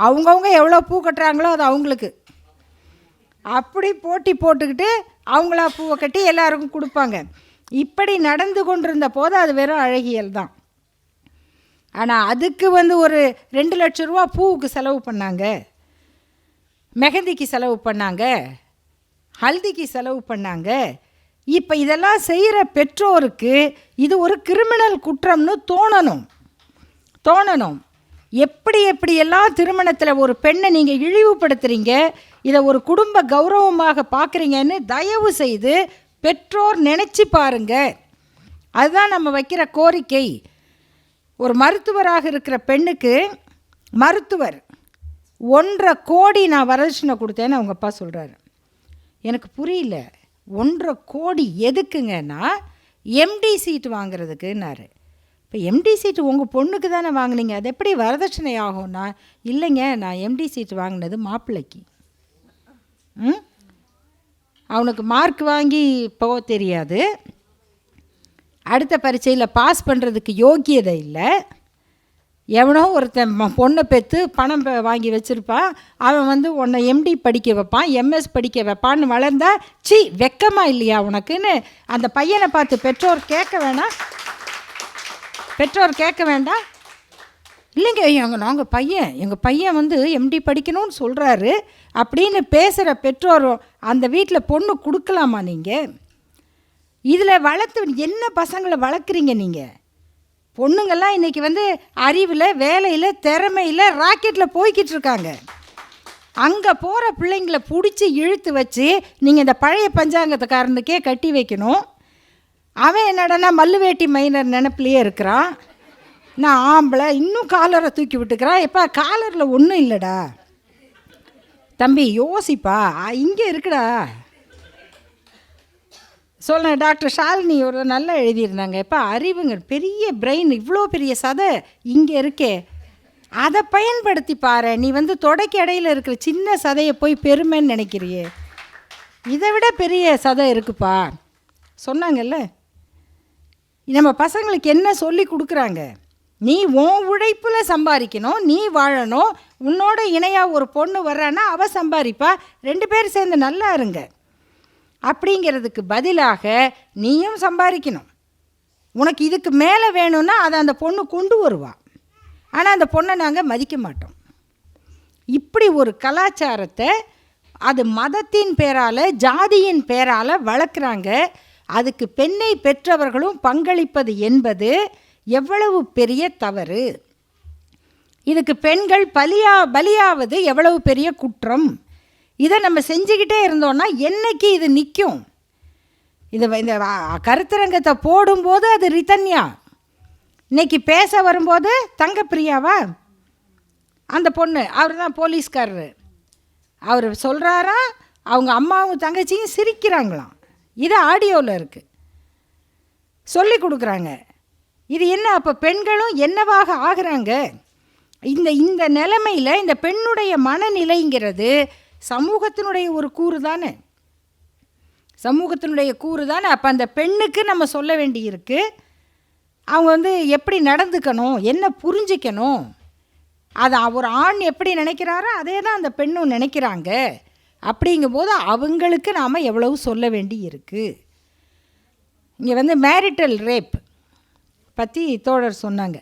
அவங்கவுங்க எவ்வளோ பூ கட்டுறாங்களோ அது அவங்களுக்கு. அப்படி போட்டி போட்டுக்கிட்டு அவங்களா பூவை கட்டி எல்லாருக்கும் கொடுப்பாங்க. இப்படி நடந்து கொண்டிருந்த போது அது வெறும் அழகியல் தான். ஆனால் அதுக்கு ஒரு 2 லட்ச ரூபா பூவுக்கு செலவு பண்ணாங்க, மெஹந்திக்கு செலவு பண்ணாங்க, ஹல்திக்கு செலவு பண்ணாங்க. இப்போ இதெல்லாம் செய்கிற பெற்றோருக்கு இது ஒரு கிரிமினல் குற்றம்னு தோணணும். எப்படியெல்லாம் திருமணத்தில் ஒரு பெண்ணை நீங்கள் இழிவுபடுத்துகிறீங்க, இதை ஒரு குடும்ப கௌரவமாக பார்க்குறீங்கன்னு தயவு செய்து பெற்றோர் நினச்சி பாருங்க. அதுதான் நம்ம வைக்கிற கோரிக்கை. ஒரு மருத்துவராக இருக்கிற பெண்ணுக்கு மருத்துவர் 1.5 கோடி நான் வரதட்சணை கொடுத்தேன்னு அவங்க அப்பா சொல்கிறாரு. எனக்கு புரியல, 1.5 கோடி எதுக்குங்கன்னா எம்டி சீட்டு வாங்குறதுக்குன்னாரு. இப்போ எம்டி சீட்டு உங்கள் பொண்ணுக்கு தானே வாங்கினீங்க, அது எப்படி வரதட்சணை ஆகும்னா? இல்லைங்க, நான் எம்டி சீட்டு வாங்கினது மாப்பிள்ளைக்கு. அவனுக்கு மார்க் வாங்கி போக தெரியாது, அடுத்த பரீட்சையில் பாஸ் பண்ணுறதுக்கு யோக்கியதை இல்லை. எவனோ ஒருத்தன் பொண்ணை பெற்று பணம் வாங்கி வச்சுருப்பான், அவன் உன்னை எம்டி படிக்க வைப்பான், எம்எஸ் படிக்க வைப்பான்னு வளர்ந்தா வெக்கமாக இல்லையா உனக்குன்னு அந்த பையனை பார்த்து பெற்றோர் கேட்க வேண்டாம். இல்லைங்க, எங்கள் பையன் எம்டி படிக்கணும்னு சொல்கிறாரு அப்படின்னு பேசுகிற பெற்றோர் அந்த வீட்டில் பொண்ணு கொடுக்கலாமா? நீங்கள் இதில் என்ன பசங்களை வளர்க்குறீங்க நீங்கள்? பொண்ணுங்கள்லாம் இன்றைக்கி அறிவில், வேலையில், திறமையில் ராக்கெட்டில் போய்கிட்டு இருக்காங்க. அங்கே போகிற பிள்ளைங்களை பிடிச்சி இழுத்து வச்சு நீங்கள் இந்த பழைய பஞ்சாங்கத்துக்காரனுக்கே கட்டி வைக்கணும். அவன் என்னடனா மல்லு வேட்டி மைனர் நினப்பிலேயே இருக்கிறான். நான் ஆம்பளை, இன்னும் காலரை தூக்கி விட்டுக்கிறான். எப்பா காலரில் ஒன்றும் இல்லைடா தம்பி, யோசிப்பா, இங்கே இருக்குடா. சொல்லேன், டாக்டர் ஷாலினி ஒரு நல்லா எழுதியிருந்தாங்க. எப்போ அறிவுங்க, பெரிய பிரெயின், இவ்வளோ பெரிய சதை இங்கே இருக்கே, அதை பயன்படுத்தி பாரு. நீ தொடைக்கு இடையில் இருக்கிற சின்ன சதையை போய் பெருமைன்னு நினைக்கிறியே, இதை விட பெரிய சதை இருக்குப்பா சொன்னாங்கல்ல. நம்ம பசங்களுக்கு என்ன சொல்லி கொடுக்குறாங்க? நீ உன் உழைப்பில் சம்பாதிக்கணும், நீ வாழணும், உன்னோட இணையாக ஒரு பொண்ணு வர்றான்னா அவள் சம்பாதிப்பா, 2 பேர் சேர்ந்து நல்லா இருங்க அப்படிங்கிறதுக்கு பதிலாக நீயும் சம்பாதிக்கணும், உனக்கு இதுக்கு மேலே வேணும்னா அதை அந்த பொண்ணு கொண்டு வருவா, ஆனால் அந்த பொண்ணை நாங்கள் மதிக்க மாட்டோம். இப்படி ஒரு கலாச்சாரத்தை அது மதத்தின் பேரால், ஜாதியின் பேரால் வளர்க்குறாங்க. அதுக்கு பெண்ணை பெற்றவர்களும் பங்களிப்பது என்பது எவ்வளவு பெரிய தவறு. இதுக்கு பெண்கள் பலியாவது எவ்வளவு பெரிய குற்றம். இதை நம்ம செஞ்சுக்கிட்டே இருந்தோன்னா என்னைக்கு இது நிற்கும்? இந்த கருத்தரங்கத்தை போடும்போது அது ரிதன்யா, இன்னைக்கு பேச வரும்போது தங்கப்பிரியாவா, அந்த பொண்ணு அவர் தான் போலீஸ்காரரு, அவர் சொல்கிறாரா, அவங்க அம்மாவும் தங்கச்சியும் சிரிக்கிறாங்களாம். இது ஆடியோவில் இருக்குது, சொல்லி கொடுக்குறாங்க. இது என்ன? அப்போ பெண்களும் என்னவாக ஆகிறாங்க? இந்த நிலைமையில் இந்த பெண்ணுடைய மனநிலைங்கிறது சமூகத்தினுடைய ஒரு கூறு தானே, சமூகத்தினுடைய கூறு தானே. அப்போ அந்த பெண்ணுக்கு நம்ம சொல்ல வேண்டியிருக்கு, அவங்க எப்படி நடந்துக்கணும், என்ன புரிஞ்சிக்கணும். அது ஒரு ஆண் எப்படி நினைக்கிறாரோ அதே தான் அந்த பெண்ணும் நினைக்கிறாங்க. அப்படிங்கும்போது அவங்களுக்கு நாம் எவ்வளவு சொல்ல வேண்டி இருக்குது. இங்கே மேரிட்டல் ரேப் பற்றி தோழர் சொன்னாங்க.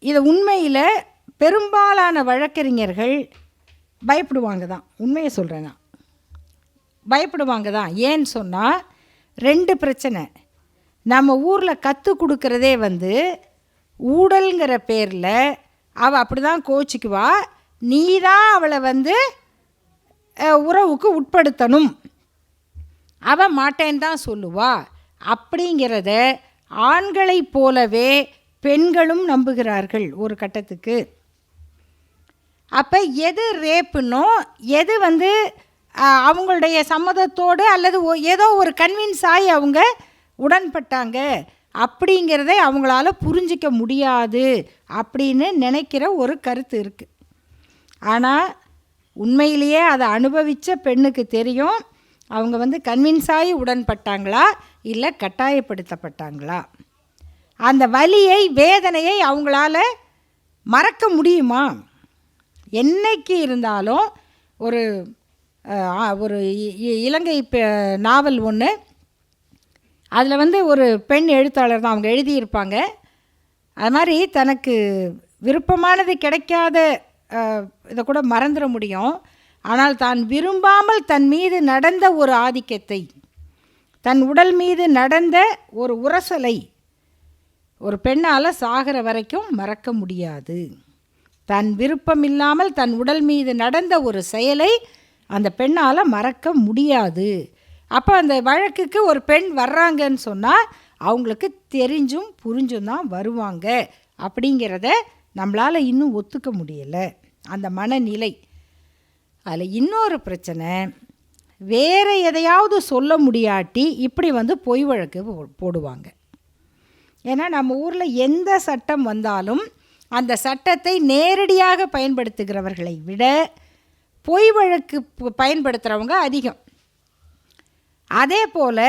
இதை உண்மையில் பெரும்பாலான வழக்கறிஞர்கள் பயப்படுவாங்க தான், உண்மையை சொல்கிறேன் நான், பயப்படுவாங்க தான். ஏன்னு சொன்னால் 2 பிரச்சனை. நம்ம ஊரில் கற்றுக் கொடுக்குறதே ஊடல்ங்கிற பேரில் அவள் அப்படி தான் கோச்சிக்குவா, நீ தான் அவளை உறவுக்கு உட்படுத்தணும், அவள் மாட்டேன்னு தான் சொல்லுவா. அப்படிங்கிறத ஆண்களைப் போலவே பெண்களும் நம்புகிறார்கள் ஒரு கட்டத்துக்கு. அப்போ எது ரேப்புனோ, எது அவங்களுடைய சம்மதத்தோடு அல்லது ஏதோ ஒரு கன்வின்ஸ் ஆகி அவங்க உடன்பட்டாங்க அப்படிங்கிறத அவங்களால புரிஞ்சிக்க முடியாது அப்படின்னு நினைக்கிற ஒரு கருத்து இருக்குது. ஆனால் உண்மையிலேயே அதை அனுபவித்த பெண்ணுக்கு தெரியும் அவங்க கன்வின்ஸ் ஆகி உடன்பட்டாங்களா இல்லை கட்டாயப்படுத்தப்பட்டாங்களா. அந்த வலியை, வேதனையை அவங்களால மறக்க முடியுமா? என்னைக்கு இருந்தாலும் ஒரு இலங்கை நாவல் ஒன்று, அதில் ஒரு பெண் எழுத்தாளர் தான், அவங்க எழுதியிருப்பாங்க. அது மாதிரி தனக்கு விருப்பமானது கிடைக்காத இதை கூட மறந்துட முடியும். ஆனால் தான் விரும்பாமல் தன் மீது நடந்த ஒரு ஆதிக்கத்தை, தன் உடல் மீது நடந்த ஒரு உரசலை ஒரு பெண்ணால் சாகிற வரைக்கும் மறக்க முடியாது. தன் விருப்பம் இல்லாமல் தன் உடல் மீது நடந்த ஒரு செயலை அந்த பெண்ணால் மறக்க முடியாது. அப்போ அந்த வழக்குக்கு ஒரு பெண் வர்றாங்கன்னு சொன்னால் அவங்களுக்கு தெரிஞ்சும் புரிஞ்சும் தான் வருவாங்க அப்படிங்கிறத நம்மளால் இன்னும் ஒத்துக்க முடியலை, அந்த மனநிலை. அதில் இன்னொரு பிரச்சனை, வேறு எதையாவது சொல்ல முடியாட்டி இப்படி பொய் வழக்கு போடுவாங்க. ஏன்னா நம்ம ஊரில் எந்த சட்டம் வந்தாலும் அந்த சட்டத்தை நேரடியாக பயன்படுத்துகிறவர்களை விட பொய் வழக்கு பயன்படுத்துகிறவங்க அதிகம். அதே போல்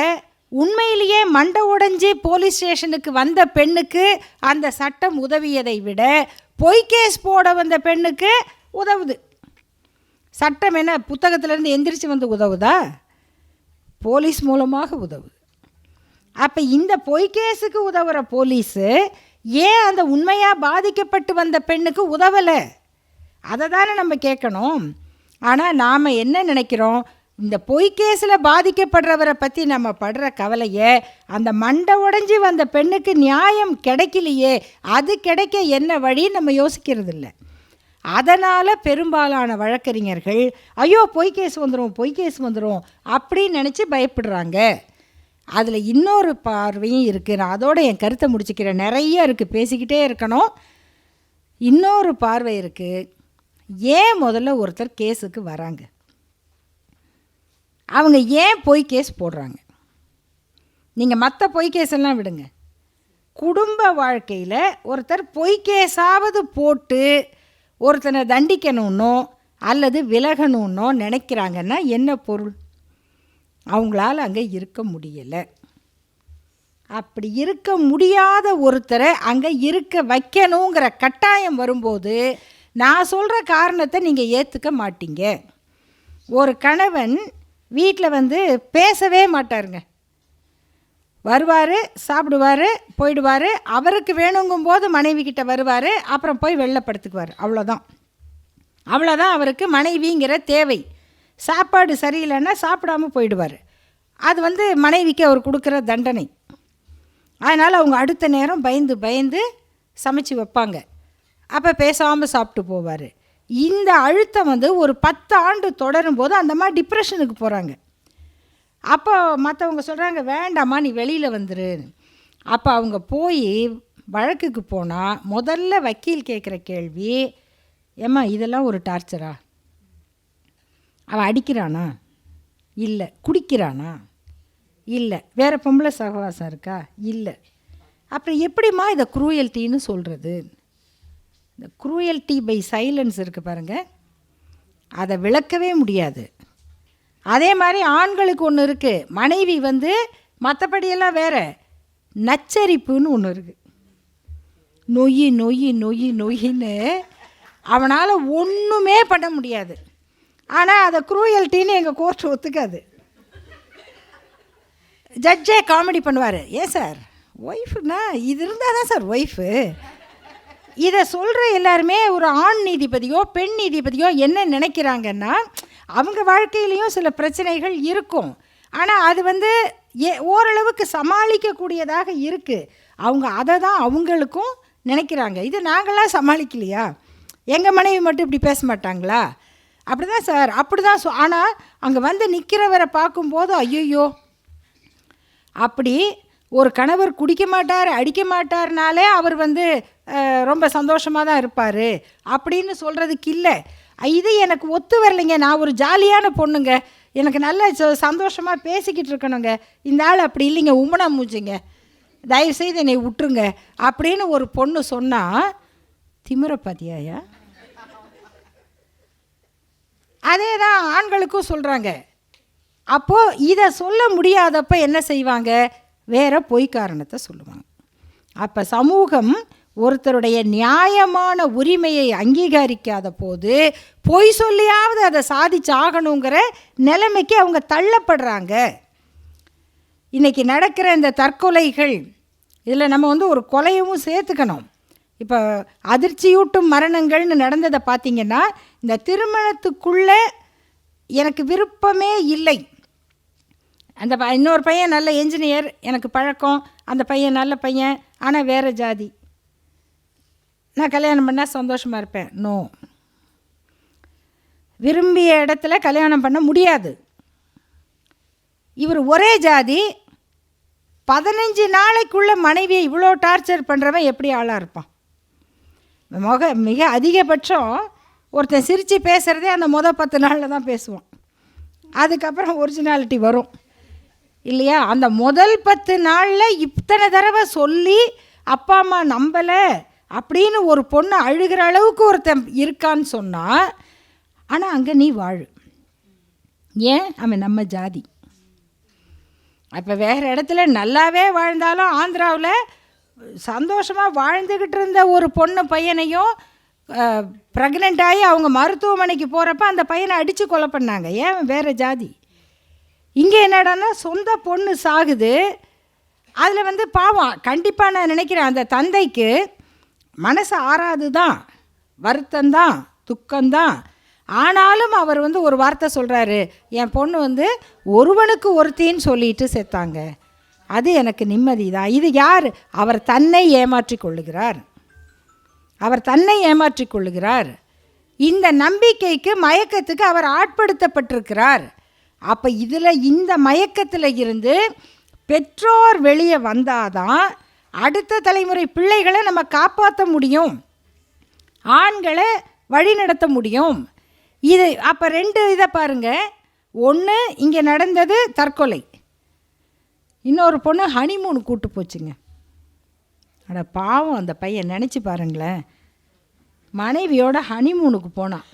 உண்மையிலேயே மண்டை உடைஞ்சி போலீஸ் ஸ்டேஷனுக்கு வந்த பெண்ணுக்கு அந்த சட்டம் உதவியதை விட பொய் கேஸ் போட வந்த பெண்ணுக்கு உதவுது. சட்டம் என்ன புத்தகத்திலேருந்து எந்திரிச்சு உதவுதா? போலீஸ் மூலமாக உதவுது. அப்போ இந்த பொய் கேஸுக்கு உதவுற போலீஸு ஏன் அந்த உண்மையாக பாதிக்கப்பட்டு வந்த பெண்ணுக்கு உதவலை? அதை தானே நம்ம கேட்கணும். ஆனால் நாம் என்ன நினைக்கிறோம், இந்த பொய் கேஸில் பாதிக்கப்படுறவரை பற்றி நம்ம படுற கவலையை அந்த மண்டை உடைஞ்சி வந்த பெண்ணுக்கு நியாயம் கிடைக்கலையே, அது கிடைக்க என்ன வழி நம்ம யோசிக்கிறது இல்லை. அதனால் பெரும்பாலான வழக்கறிஞர்கள் ஐயோ பொய் கேஸ் வந்துடும் அப்படின்னு நினச்சி பயப்படுறாங்க. அதில் இன்னொரு பார்வையும் இருக்குது. நான் அதோடு என் கருத்தை முடிச்சுக்கிறேன், நிறைய இருக்குது, பேசிக்கிட்டே இருக்கணும். இன்னொரு பார்வை இருக்குது. ஏன் முதல்ல ஒருத்தர் கேஸுக்கு வராங்க, அவங்க ஏன் பொய் கேஸ் போடுறாங்க? நீங்கள் மற்ற பொய் கேஸெல்லாம் விடுங்க, குடும்ப வாழ்க்கையில் ஒருத்தர் பொய் கேஸாவது போட்டு ஒருத்தனை தண்டிக்கணுன்னோ அல்லது விலகணுன்னோ நினைக்கிறாங்கன்னா என்ன பொருள்? அவங்களால அங்கே இருக்க முடியலை. அப்படி இருக்க முடியாத ஒருத்தரை அங்கே இருக்க வைக்கணுங்கிற கட்டாயம் வரும்போது நான் சொல்கிற காரணத்தை நீங்கள் ஏற்றுக்க மாட்டீங்க. ஒரு கணவன் வீட்டில் வந்து பேசவே மாட்டாருங்க. வருவார், சாப்பிடுவார், போயிடுவார். அவருக்கு வேணுங்கும்போது மனைவி கிட்ட வருவார், அப்புறம் போய் வெள்ளப்படுத்துக்குவார். அவ்வளோதான் அவருக்கு மனைவிங்கிற தேவை. சாப்பாடு சரியில்லைன்னா சாப்பிடாமல் போயிடுவார். அது வந்து மனைவிக்கு அவர் கொடுக்குற தண்டனை. அதனால் அவங்க அடுத்த நேரம் பயந்து சமைச்சு வைப்பாங்க. அப்போ பேசாமல் சாப்பிட்டு போவார். இந்த அழுத்தம் வந்து ஒரு 10 ஆண்டு தொடரும் போது அந்த மாதிரி டிப்ரெஷனுக்கு போகிறாங்க. அப்போ மற்றவங்க சொல்கிறாங்க, வேண்டாம்மா நீ வெளியில் வந்துரு. அப்போ அவங்க போய் வழக்குக்கு போனால் முதல்ல வக்கீல் கேட்குற கேள்வி, ஏம்மா இதெல்லாம் ஒரு டார்ச்சரா? அவன் அடிக்கிறானா? இல்லை. குடிக்கிறானா? இல்லை. வேறு பொம்பளை சகவாசம் இருக்கா? இல்லை. அப்புறம் எப்படிம்மா இதை குரூயல்ட்டின்னு சொல்கிறது? இந்த குரூயல்ட்டி பை சைலன்ஸ் இருக்குது பாருங்கள், அதை விளக்கவே முடியாது. அதே மாதிரி ஆண்களுக்கு ஒன்று இருக்குது, மனைவி வந்து மற்றபடியெல்லாம் வேறு, நச்சரிப்புன்னு ஒன்று இருக்குது. நொய்யின்னு அவனால் ஒன்றுமே பண்ண முடியாது. ஆனால் அதை குரூயல்ட்டின்னு எங்கள் கோர்ட் ஒத்துக்காது. ஜட்ஜே காமெடி பண்ணுவார், ஏன் சார் ஒய்ஃபுன்னா இது இருந்தால் தான் சார் ஒய்ஃபு. இதை சொல்கிற எல்லாருமே ஒரு ஆண் நீதிபதியோ பெண் நீதிபதியோ என்ன நினைக்கிறாங்கன்னா, அவங்க வாழ்க்கையிலையும் சில பிரச்சனைகள் இருக்கும், ஆனால் அது வந்து ஓரளவுக்கு சமாளிக்கக்கூடியதாக இருக்குது. அவங்க அதை தான் அவங்களுக்கும் நினைக்கிறாங்க. இது நாங்களாம் சமாளிக்கலையா? எங்கள் மனைவி மட்டும் இப்படி பேச மாட்டாங்களா? அப்படி தான் சார், அப்படி தான். ஆனால் அங்கே வந்து நிற்கிறவரை பார்க்கும்போது ஐயோ, அப்படி ஒரு கணவர் குடிக்க மாட்டார், அடிக்க மாட்டார்னாலே அவர் வந்து ரொம்ப சந்தோஷமாக தான் இருப்பார் அப்படின்னு சொல்கிறதுக்கு இல்லை. இது எனக்கு ஒத்து வரலைங்க, நான் ஒரு ஜாலியான பொண்ணுங்க, எனக்கு நல்ல சந்தோஷமாக பேசிக்கிட்டு இருக்கணுங்க, இந்த ஆள் அப்படி இல்லைங்க, உம்மனா மூஞ்சிங்க, தயவுசெய்து என்னை விட்டுருங்க அப்படின்னு ஒரு பொண்ணு சொன்னால் திமிர பாத்தியாயா? அதே தான் ஆண்களுக்கும் சொல்கிறாங்க. அப்போது இதை சொல்ல முடியாதப்ப என்ன செய்வாங்க? வேறு பொய் காரணத்தை சொல்லுவாங்க. அப்போ சமூகம் ஒருத்தருடைய நியாயமான உரிமையை அங்கீகரிக்காத போது பொய் சொல்லியாவது அதை சாதிச்சாகணுங்கிற நிலைமைக்கு அவங்க தள்ளப்படுறாங்க. இன்றைக்கி நடக்கிற இந்த தற்கொலைகள், இதில் நம்ம வந்து ஒரு கொலையவும் சேர்த்துக்கணும். இப்போ அதிர்ச்சியூட்டும் மரணங்கள்னு நடந்ததை பார்த்திங்கன்னா, இந்த திருமணத்துக்குள்ளே எனக்கு விருப்பமே இல்லை, அந்த இன்னொரு பையன் நல்ல என்ஜினியர், எனக்கு பழக்கம், அந்த பையன் நல்ல பையன், ஆனால் வேறு ஜாதி, நான் கல்யாணம் பண்ணால் சந்தோஷமாக இருப்பேன். நோ, விரும்பிய இடத்துல கல்யாணம் பண்ண முடியாது. இவர் ஒரே ஜாதி, 15 நாளைக்குள்ளே மனைவியை இவ்வளோ டார்ச்சர் பண்ணுறவன் எப்படி ஆளாக இருப்பான்? மிக அதிகபட்சம் ஒருத்தன் சிரித்து பேசுகிறதே அந்த 10 நாளில் தான் பேசுவான். அதுக்கப்புறம் ஒரிஜினாலிட்டி வரும் இல்லையா? அந்த முதல் 10 நாளில் இத்தனை தடவை சொல்லி அப்பா அம்மா நம்பலை அப்படின்னு ஒரு பொண்ணு அழுகிற அளவுக்கு ஒருத்தன் இருக்கான்னு சொன்னால், ஆனால் அங்கே நீ வாழு, ஏன் அவன் நம்ம ஜாதி. அப்போ வேறு இடத்துல நல்லாவே வாழ்ந்தாலும் ஆந்திராவில் சந்தோஷமாக வாழ்ந்துக்கிட்டு இருந்த ஒரு பொண்ணு பையனையும் ப்ரெக்னென்ட் ஆகி அவங்க மருத்துவமனைக்கு போகிறப்ப அந்த பையனை அடித்து கொலை பண்ணாங்க. ஏன்? வேறு ஜாதி. இங்கே என்னடான்னா சொந்த பொண்ணு சாகுது. அதில் வந்து பாவம், கண்டிப்பாக நான் நினைக்கிறேன் அந்த தந்தைக்கு மனசு ஆறாது தான், வருத்தந்தான், துக்கம்தான். ஆனாலும் அவர் வந்து ஒரு வார்த்தை சொல்கிறாரு, என் பொண்ணு வந்து ஒருவனுக்கு ஒருத்தின்னு சொல்லிட்டு செத்தாங்க, அது எனக்கு நிம்மதி தான். இது யார்? அவர் தன்னை ஏமாற்றி கொள்ளுகிறார், அவர் தன்னை ஏமாற்றி கொள்ளுகிறார். இந்த நம்பிக்கைக்கு மயக்கத்துக்கு அவர் ஆட்படுத்தப்பட்டிருக்கிறார். அப்போ இதில் இந்த மயக்கத்தில் இருந்து பெற்றோர் வெளியே வந்தாதான் அடுத்த தலைமுறை பிள்ளைகளை நம்ம காப்பாற்ற முடியும், ஆண்களை வழி நடத்த முடியும். இது அப்போ 2 இதை பாருங்கள். ஒன்று, இங்கே நடந்தது தற்கொலை. இன்னொரு பொண்ணு ஹனிமூன் கூட்டு போச்சுங்க. அட பாவம் அந்த பையன், நினச்சி பாருங்களேன், மனைவியோட ஹனிமூனுக்கு போனான்.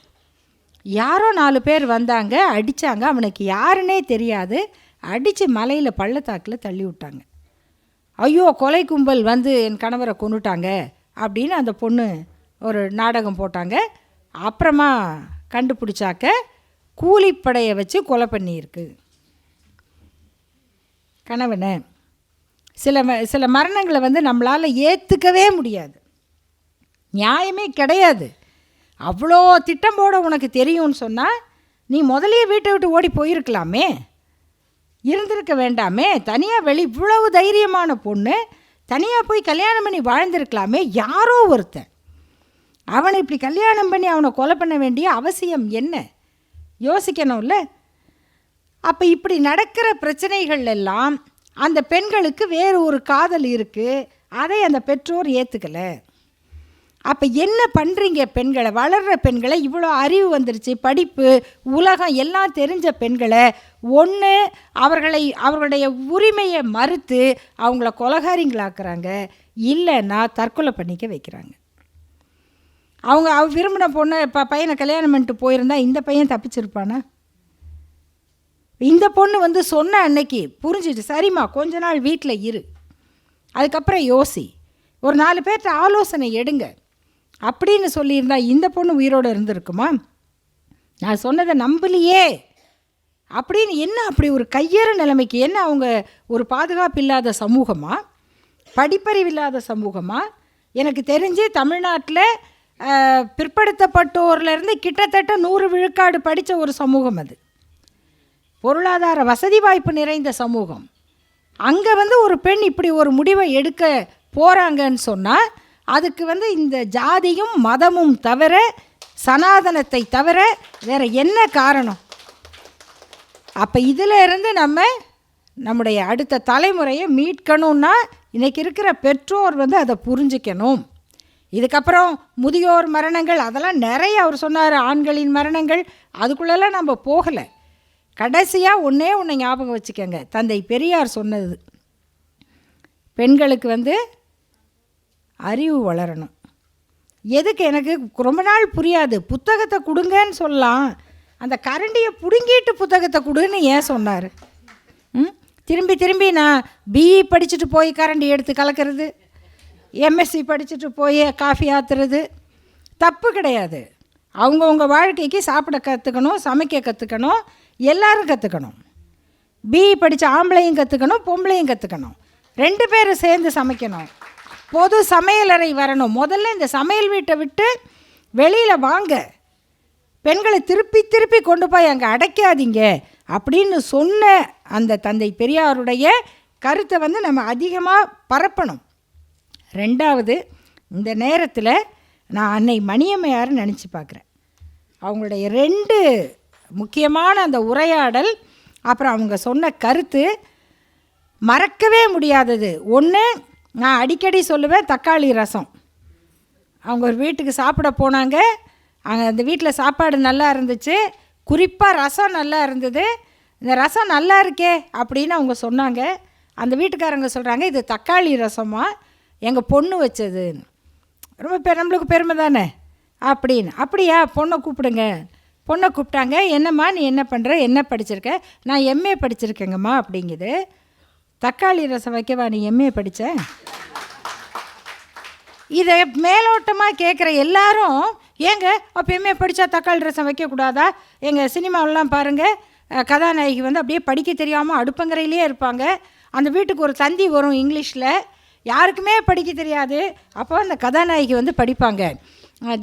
யாரோ 4 பேர் வந்தாங்க, அடித்தாங்க, அவனுக்கு யாருன்னே தெரியாது, அடித்து மலையில் பள்ளத்தாக்கில் தள்ளி விட்டாங்க. ஐயோ கொலை கும்பல் வந்து என் கணவரை கொன்னுட்டாங்க அப்படின்னு அந்த பொண்ணு ஒரு நாடகம் போட்டாங்க. அப்புறமா கண்டுபிடிச்சாக்க கூலிப்படையை வச்சு கொலை பண்ணியிருக்கு கணவனை. சில மரணங்களை வந்து நம்மளால் ஏற்றுக்கவே முடியாது, நியாயமே கிடையாது. அவ்வளோ திட்டம் போட உனக்கு தெரியும்னு சொன்னால் நீ முதலே வீட்டை விட்டு ஓடி போயிருக்கலாமே, இருந்திருக்க வேண்டாமே. தனியாக இவ்வளவு தைரியமான பொண்ணு தனியாக போய் கல்யாணம் பண்ணி வாழ்ந்திருக்கலாமே. யாரோ ஒருத்தன் அவனை இப்படி கல்யாணம் பண்ணி அவனை கொலை பண்ண வேண்டிய அவசியம் என்ன? யோசிக்கணும்ல. அப்போ இப்படி நடக்கிற பிரச்சனைகள் எல்லாம் அந்த பெண்களுக்கு வேறு ஒரு காதல் இருக்குது, அதை அந்த பெற்றோர் ஏற்றுக்கலை. அப்போ என்ன பண்ணுறீங்க? பெண்களை, வளர்கிற பெண்களை, இவ்வளோ அறிவு வந்துருச்சு, படிப்பு, உலகம் எல்லாம் தெரிஞ்ச பெண்களை ஒன்று அவர்களுடைய உரிமையை மறுத்து அவங்கள கொலகாரிங்களாக்குறாங்க, இல்லைன்னா தற்கொலை பண்ணிக்க வைக்கிறாங்க. அவங்க விரும்பின பொண்ணை பையனை கல்யாணம் பண்ணிட்டு போயிருந்தா இந்த பையன் தப்பிச்சிருப்பானா? இந்த பொண்ணு வந்து சொன்ன அன்னைக்கு புரிஞ்சிட்டு, சரிம்மா கொஞ்ச நாள் வீட்டில் இரு, அதுக்கப்புறம் யோசி, ஒரு 4 பேர்கிட்ட ஆலோசனை எடுங்க அப்படின்னு சொல்லியிருந்தா இந்த பொண்ணு உயிரோடு இருந்திருக்குமா? நான் சொன்னதை நம்பலையே அப்படின்னு என்ன அப்படி ஒரு கையேற நிலைமைக்கு என்ன? அவங்க ஒரு பாதுகாப்பு இல்லாத சமூகமா, படிப்பறிவில்லாத சமூகமா? எனக்கு தெரிஞ்சு தமிழ்நாட்டில் பிற்படுத்தப்பட்டோர்லேருந்து கிட்டத்தட்ட 100 விழுக்காடு படித்த ஒரு சமூகம் அது, பொருளாதார வசதி வாய்ப்பு நிறைந்த சமூகம். அங்கே வந்து ஒரு பெண் இப்படி ஒரு முடிவை எடுக்க போகிறாங்கன்னு சொன்னால் அதுக்கு வந்து இந்த ஜாதியும் மதமும் தவிர, சனாதனத்தை தவிர வேறு என்ன காரணம்? அப்போ இதில் இருந்து நம்முடைய அடுத்த தலைமுறையை மீட்கணும்னா இன்றைக்கி இருக்கிற பெற்றோர் வந்து அதை புரிஞ்சிக்கணும். இதுக்கப்புறம் முதியோர் மரணங்கள் அதெல்லாம் நிறைய அவர் சொன்னார், ஆண்களின் மரணங்கள், அதுக்குள்ளெல்லாம் நம்ம போகலை. கடைசியாக ஒன்றே ஞாபகம் வச்சுக்கோங்க, தந்தை பெரியார் சொன்னது, பெண்களுக்கு வந்து அறிவு வளரணும். எதுக்கு எனக்கு ரொம்ப நாள் புரியாது, புத்தகத்தை கொடுங்கன்னு சொல்லலாம், அந்த கரண்டியை பிடுங்கிட்டு புத்தகத்தை கொடுன்னு ஏன் சொன்னார்? திரும்பி திரும்பி நான் பிஇ படிச்சுட்டு போய் கரண்டி எடுத்து கலக்கிறது, எம்எஸ்சி படிச்சுட்டு போய் காஃபி ஆற்றுறது தப்பு கிடையாது. அவங்கவுங்க வாழ்க்கைக்கு சாப்பிட கற்றுக்கணும், சமைக்க கற்றுக்கணும், எல்லோரும் கற்றுக்கணும். பிஇ படித்த ஆம்பளையும் கற்றுக்கணும், பொம்பளையும் கற்றுக்கணும், 2 பேரும் சேர்ந்து சமைக்கணும். பொது சமையலறை வரணும். முதல்ல இந்த சமையல் வீட்டை விட்டு வெளியில் வாங்க, பெண்களை திருப்பி திருப்பி கொண்டு போய் அங்கே அடைக்காதீங்க அப்படின்னு சொன்ன அந்த தந்தை பெரியாருடைய கருத்தை வந்து நம்ம அதிகமாக பரப்பணும். 2வது, இந்த நேரத்தில் நான் அன்னை மணியம்மையார் நினச்சி பார்க்குறேன். அவங்களுடைய 2 முக்கியமான அந்த உரையாடல், அப்புறம் அவங்க சொன்ன கருத்து மறக்கவே முடியாதது. ஒன்று, நான் அடிக்கடி சொல்லுவேன், தக்காளி ரசம். அவங்க ஒரு வீட்டுக்கு சாப்பிட போனாங்க, அங்கே அந்த வீட்டில் சாப்பாடு நல்லா இருந்துச்சு, குறிப்பாக ரசம் நல்லா இருந்தது. இந்த ரசம் நல்லா இருக்கே அப்படின்னு அவங்க சொன்னாங்க. அந்த வீட்டுக்காரங்க சொல்கிறாங்க, இது தக்காளி ரசமா, எங்கள் பொண்ணு வச்சது. ரொம்ப நம்மளுக்கு பெருமை தானே அப்படின்னு. அப்படியா, பொண்ணை கூப்பிடுங்க. பொண்ணை கூப்பிட்டாங்க. என்னம்மா நீ என்ன பண்ணுற, என்ன படிச்சிருக்க? நான் எம்ஏ படிச்சிருக்கேங்கம்மா அப்படிங்குது. தக்காளி ரசம் வைக்கவா நீ எம்ஏ படித்த? இதை மேலோட்டமாக கேட்குற எல்லாரும், ஏங்க அப்போ எம்ஏ படித்தா தக்காளி ரசம் வைக்கக்கூடாதா? எங்கள் சினிமாவெல்லாம் பாருங்கள், கதாநாயகி வந்து அப்படியே படிக்க தெரியாமல் அடுப்பங்கரையிலே இருப்பாங்க. அந்த வீட்டுக்கு ஒரு தந்தி வரும் இங்கிலீஷில், யாருக்குமே படிக்க தெரியாது. அப்போ அந்த கதாநாயகி வந்து படிப்பாங்க,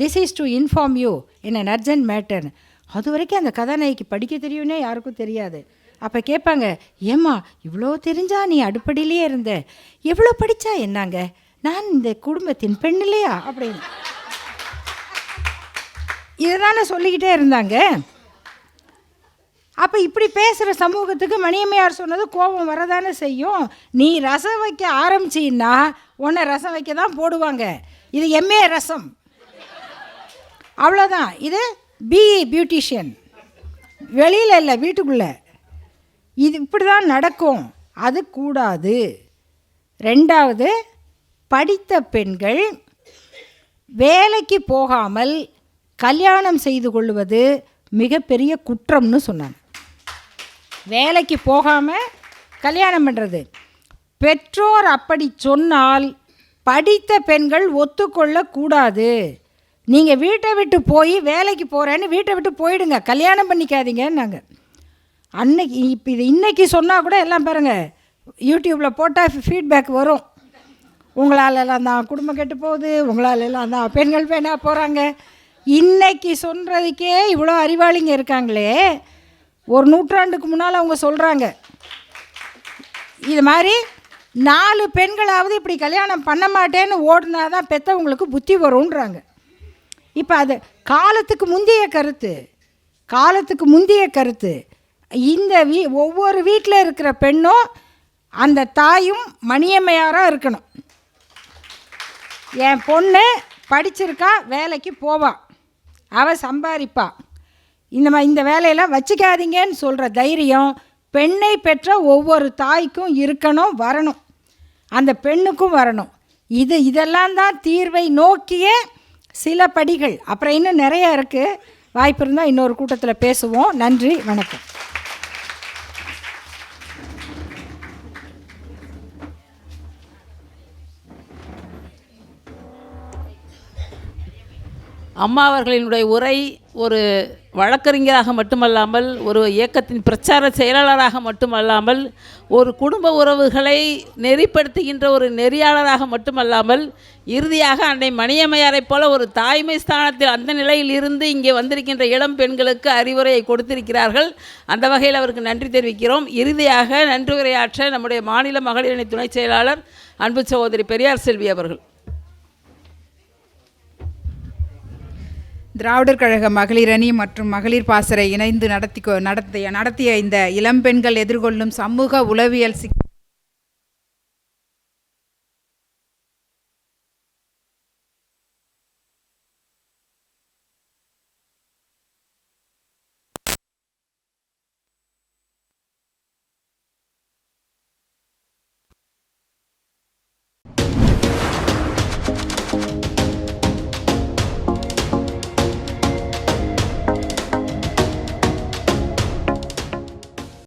this is to inform you in an urgent matter. அது வரைக்கும் அந்த கதாநாயகி படிக்க தெரியும்னே யாருக்கும் தெரியாது. அப்போ கேட்பாங்க, ஏம்மா இவ்வளோ தெரிஞ்சா நீ அடுப்படியிலே இருந்த, எவ்வளோ படித்தா என்னங்க, நான் இந்த குடும்பத்தின் பெண் இல்லையா அப்படின்னு இதை தானே சொல்லிக்கிட்டே இருந்தாங்க. அப்போ இப்படி பேசுகிற சமூகத்துக்கு மணியம்மையார் சொன்னது கோபம் வரதானே செய்யும். நீ ரசம் வைக்க ஆரம்பிச்சின்னா உன்னை ரசம் வைக்க தான் போடுவாங்க. இது எம்ஏ ரசம், அவ்வளோதான். இது பிஇ பியூட்டிஷியன், வெளியில் இல்லை வீட்டுக்குள்ளே. இது இப்படி தான் நடக்கும், அது கூடாது. 2வது, படித்த பெண்கள் வேலைக்கு போகாமல் கல்யாணம் செய்து கொள்வது மிகப்பெரிய குற்றம்னு சொன்னாங்க. வேலைக்கு போகாமல் கல்யாணம் பண்ணுறது, பெற்றோர் அப்படி சொன்னால் படித்த பெண்கள் ஒத்துக்கொள்ளக்கூடாது. நீங்கள் வீட்டை விட்டு போய் வேலைக்கு போகிறேன்னு வீட்டை விட்டு போயிடுங்க, கல்யாணம் பண்ணிக்காதீங்கன்னாங்க. அன்னைக்கு இப்போ இது இன்றைக்கி சொன்னால் கூட எல்லாம் பாருங்கள், யூடியூப்பில் போட்டால் ஃபீட்பேக் வரும். உங்களால் எல்லாம் தான் குடும்பம் கெட்டு போகுது, உங்களால் எல்லாம் தான் பெண்கள் வேணா போகிறாங்க. இன்றைக்கி சொல்கிறதுக்கே இவ்வளோ அறிவாளிங்க இருக்காங்களே, ஒரு நூற்றாண்டுக்கு முன்னால் அவங்க சொல்கிறாங்க இது மாதிரி 4 பெண்களாவது இப்படி கல்யாணம் பண்ண மாட்டேன்னு ஓடினா தான் பெற்றவங்களுக்கு புத்தி வரும்ன்றாங்க. இப்போ அது காலத்துக்கு முந்தைய கருத்து. இந்த ஒவ்வொரு வீட்டில் இருக்கிற பெண்ணும் அந்த தாயும் மணியம்மையாராக இருக்கணும். என் பொண்ணு படிச்சிருக்கா, வேலைக்கு போவான், அவள் சம்பாதிப்பா, இந்த வேலையெல்லாம் வச்சுக்காதீங்கன்னு சொல்கிற தைரியம் பெண்ணை பெற்ற ஒவ்வொரு தாய்க்கும் இருக்கணும், வரணும், அந்த பெண்ணுக்கும் வரணும். இதெல்லாம் தான் தீர்வை நோக்கிய சில படிகள். அப்புறம் இன்னும் நிறைய இருக்குது. வாய்ப்பு இருந்தால் இன்னொரு கூட்டத்தில் பேசுவோம். நன்றி, வணக்கம். அம்மா அவர்களினுடைய உரை ஒரு வழக்கறிஞராக மட்டுமல்லாமல், ஒரு இயக்கத்தின் பிரச்சார செயலாளராக மட்டுமல்லாமல், ஒரு குடும்ப உறவுகளை நெறிப்படுத்துகின்ற ஒரு நெறியாளராக மட்டுமல்லாமல், இறுதியாக அன்னை மணியம்மையாரைப் போல ஒரு தாய்மை ஸ்தானத்தில் அந்த நிலையில் இருந்து இங்கே வந்திருக்கின்ற இளம் பெண்களுக்கு அறிவுரையை கொடுத்திருக்கிறார்கள். அந்த வகையில் அவருக்கு நன்றி தெரிவிக்கிறோம். இறுதியாக நன்றி உரையாற்ற நம்முடைய மாநில மகளிர் அணி துணை செயலாளர் அன்பு சகோதரி பெரியார் செல்வி அவர்கள். திராவிடர் கழக மகளிர் அணி மற்றும் மகளிர் பாசறை இணைந்து நடத்திய இந்த இளம்பெண்கள் எதிர்கொள்ளும் சமூக உளவியல்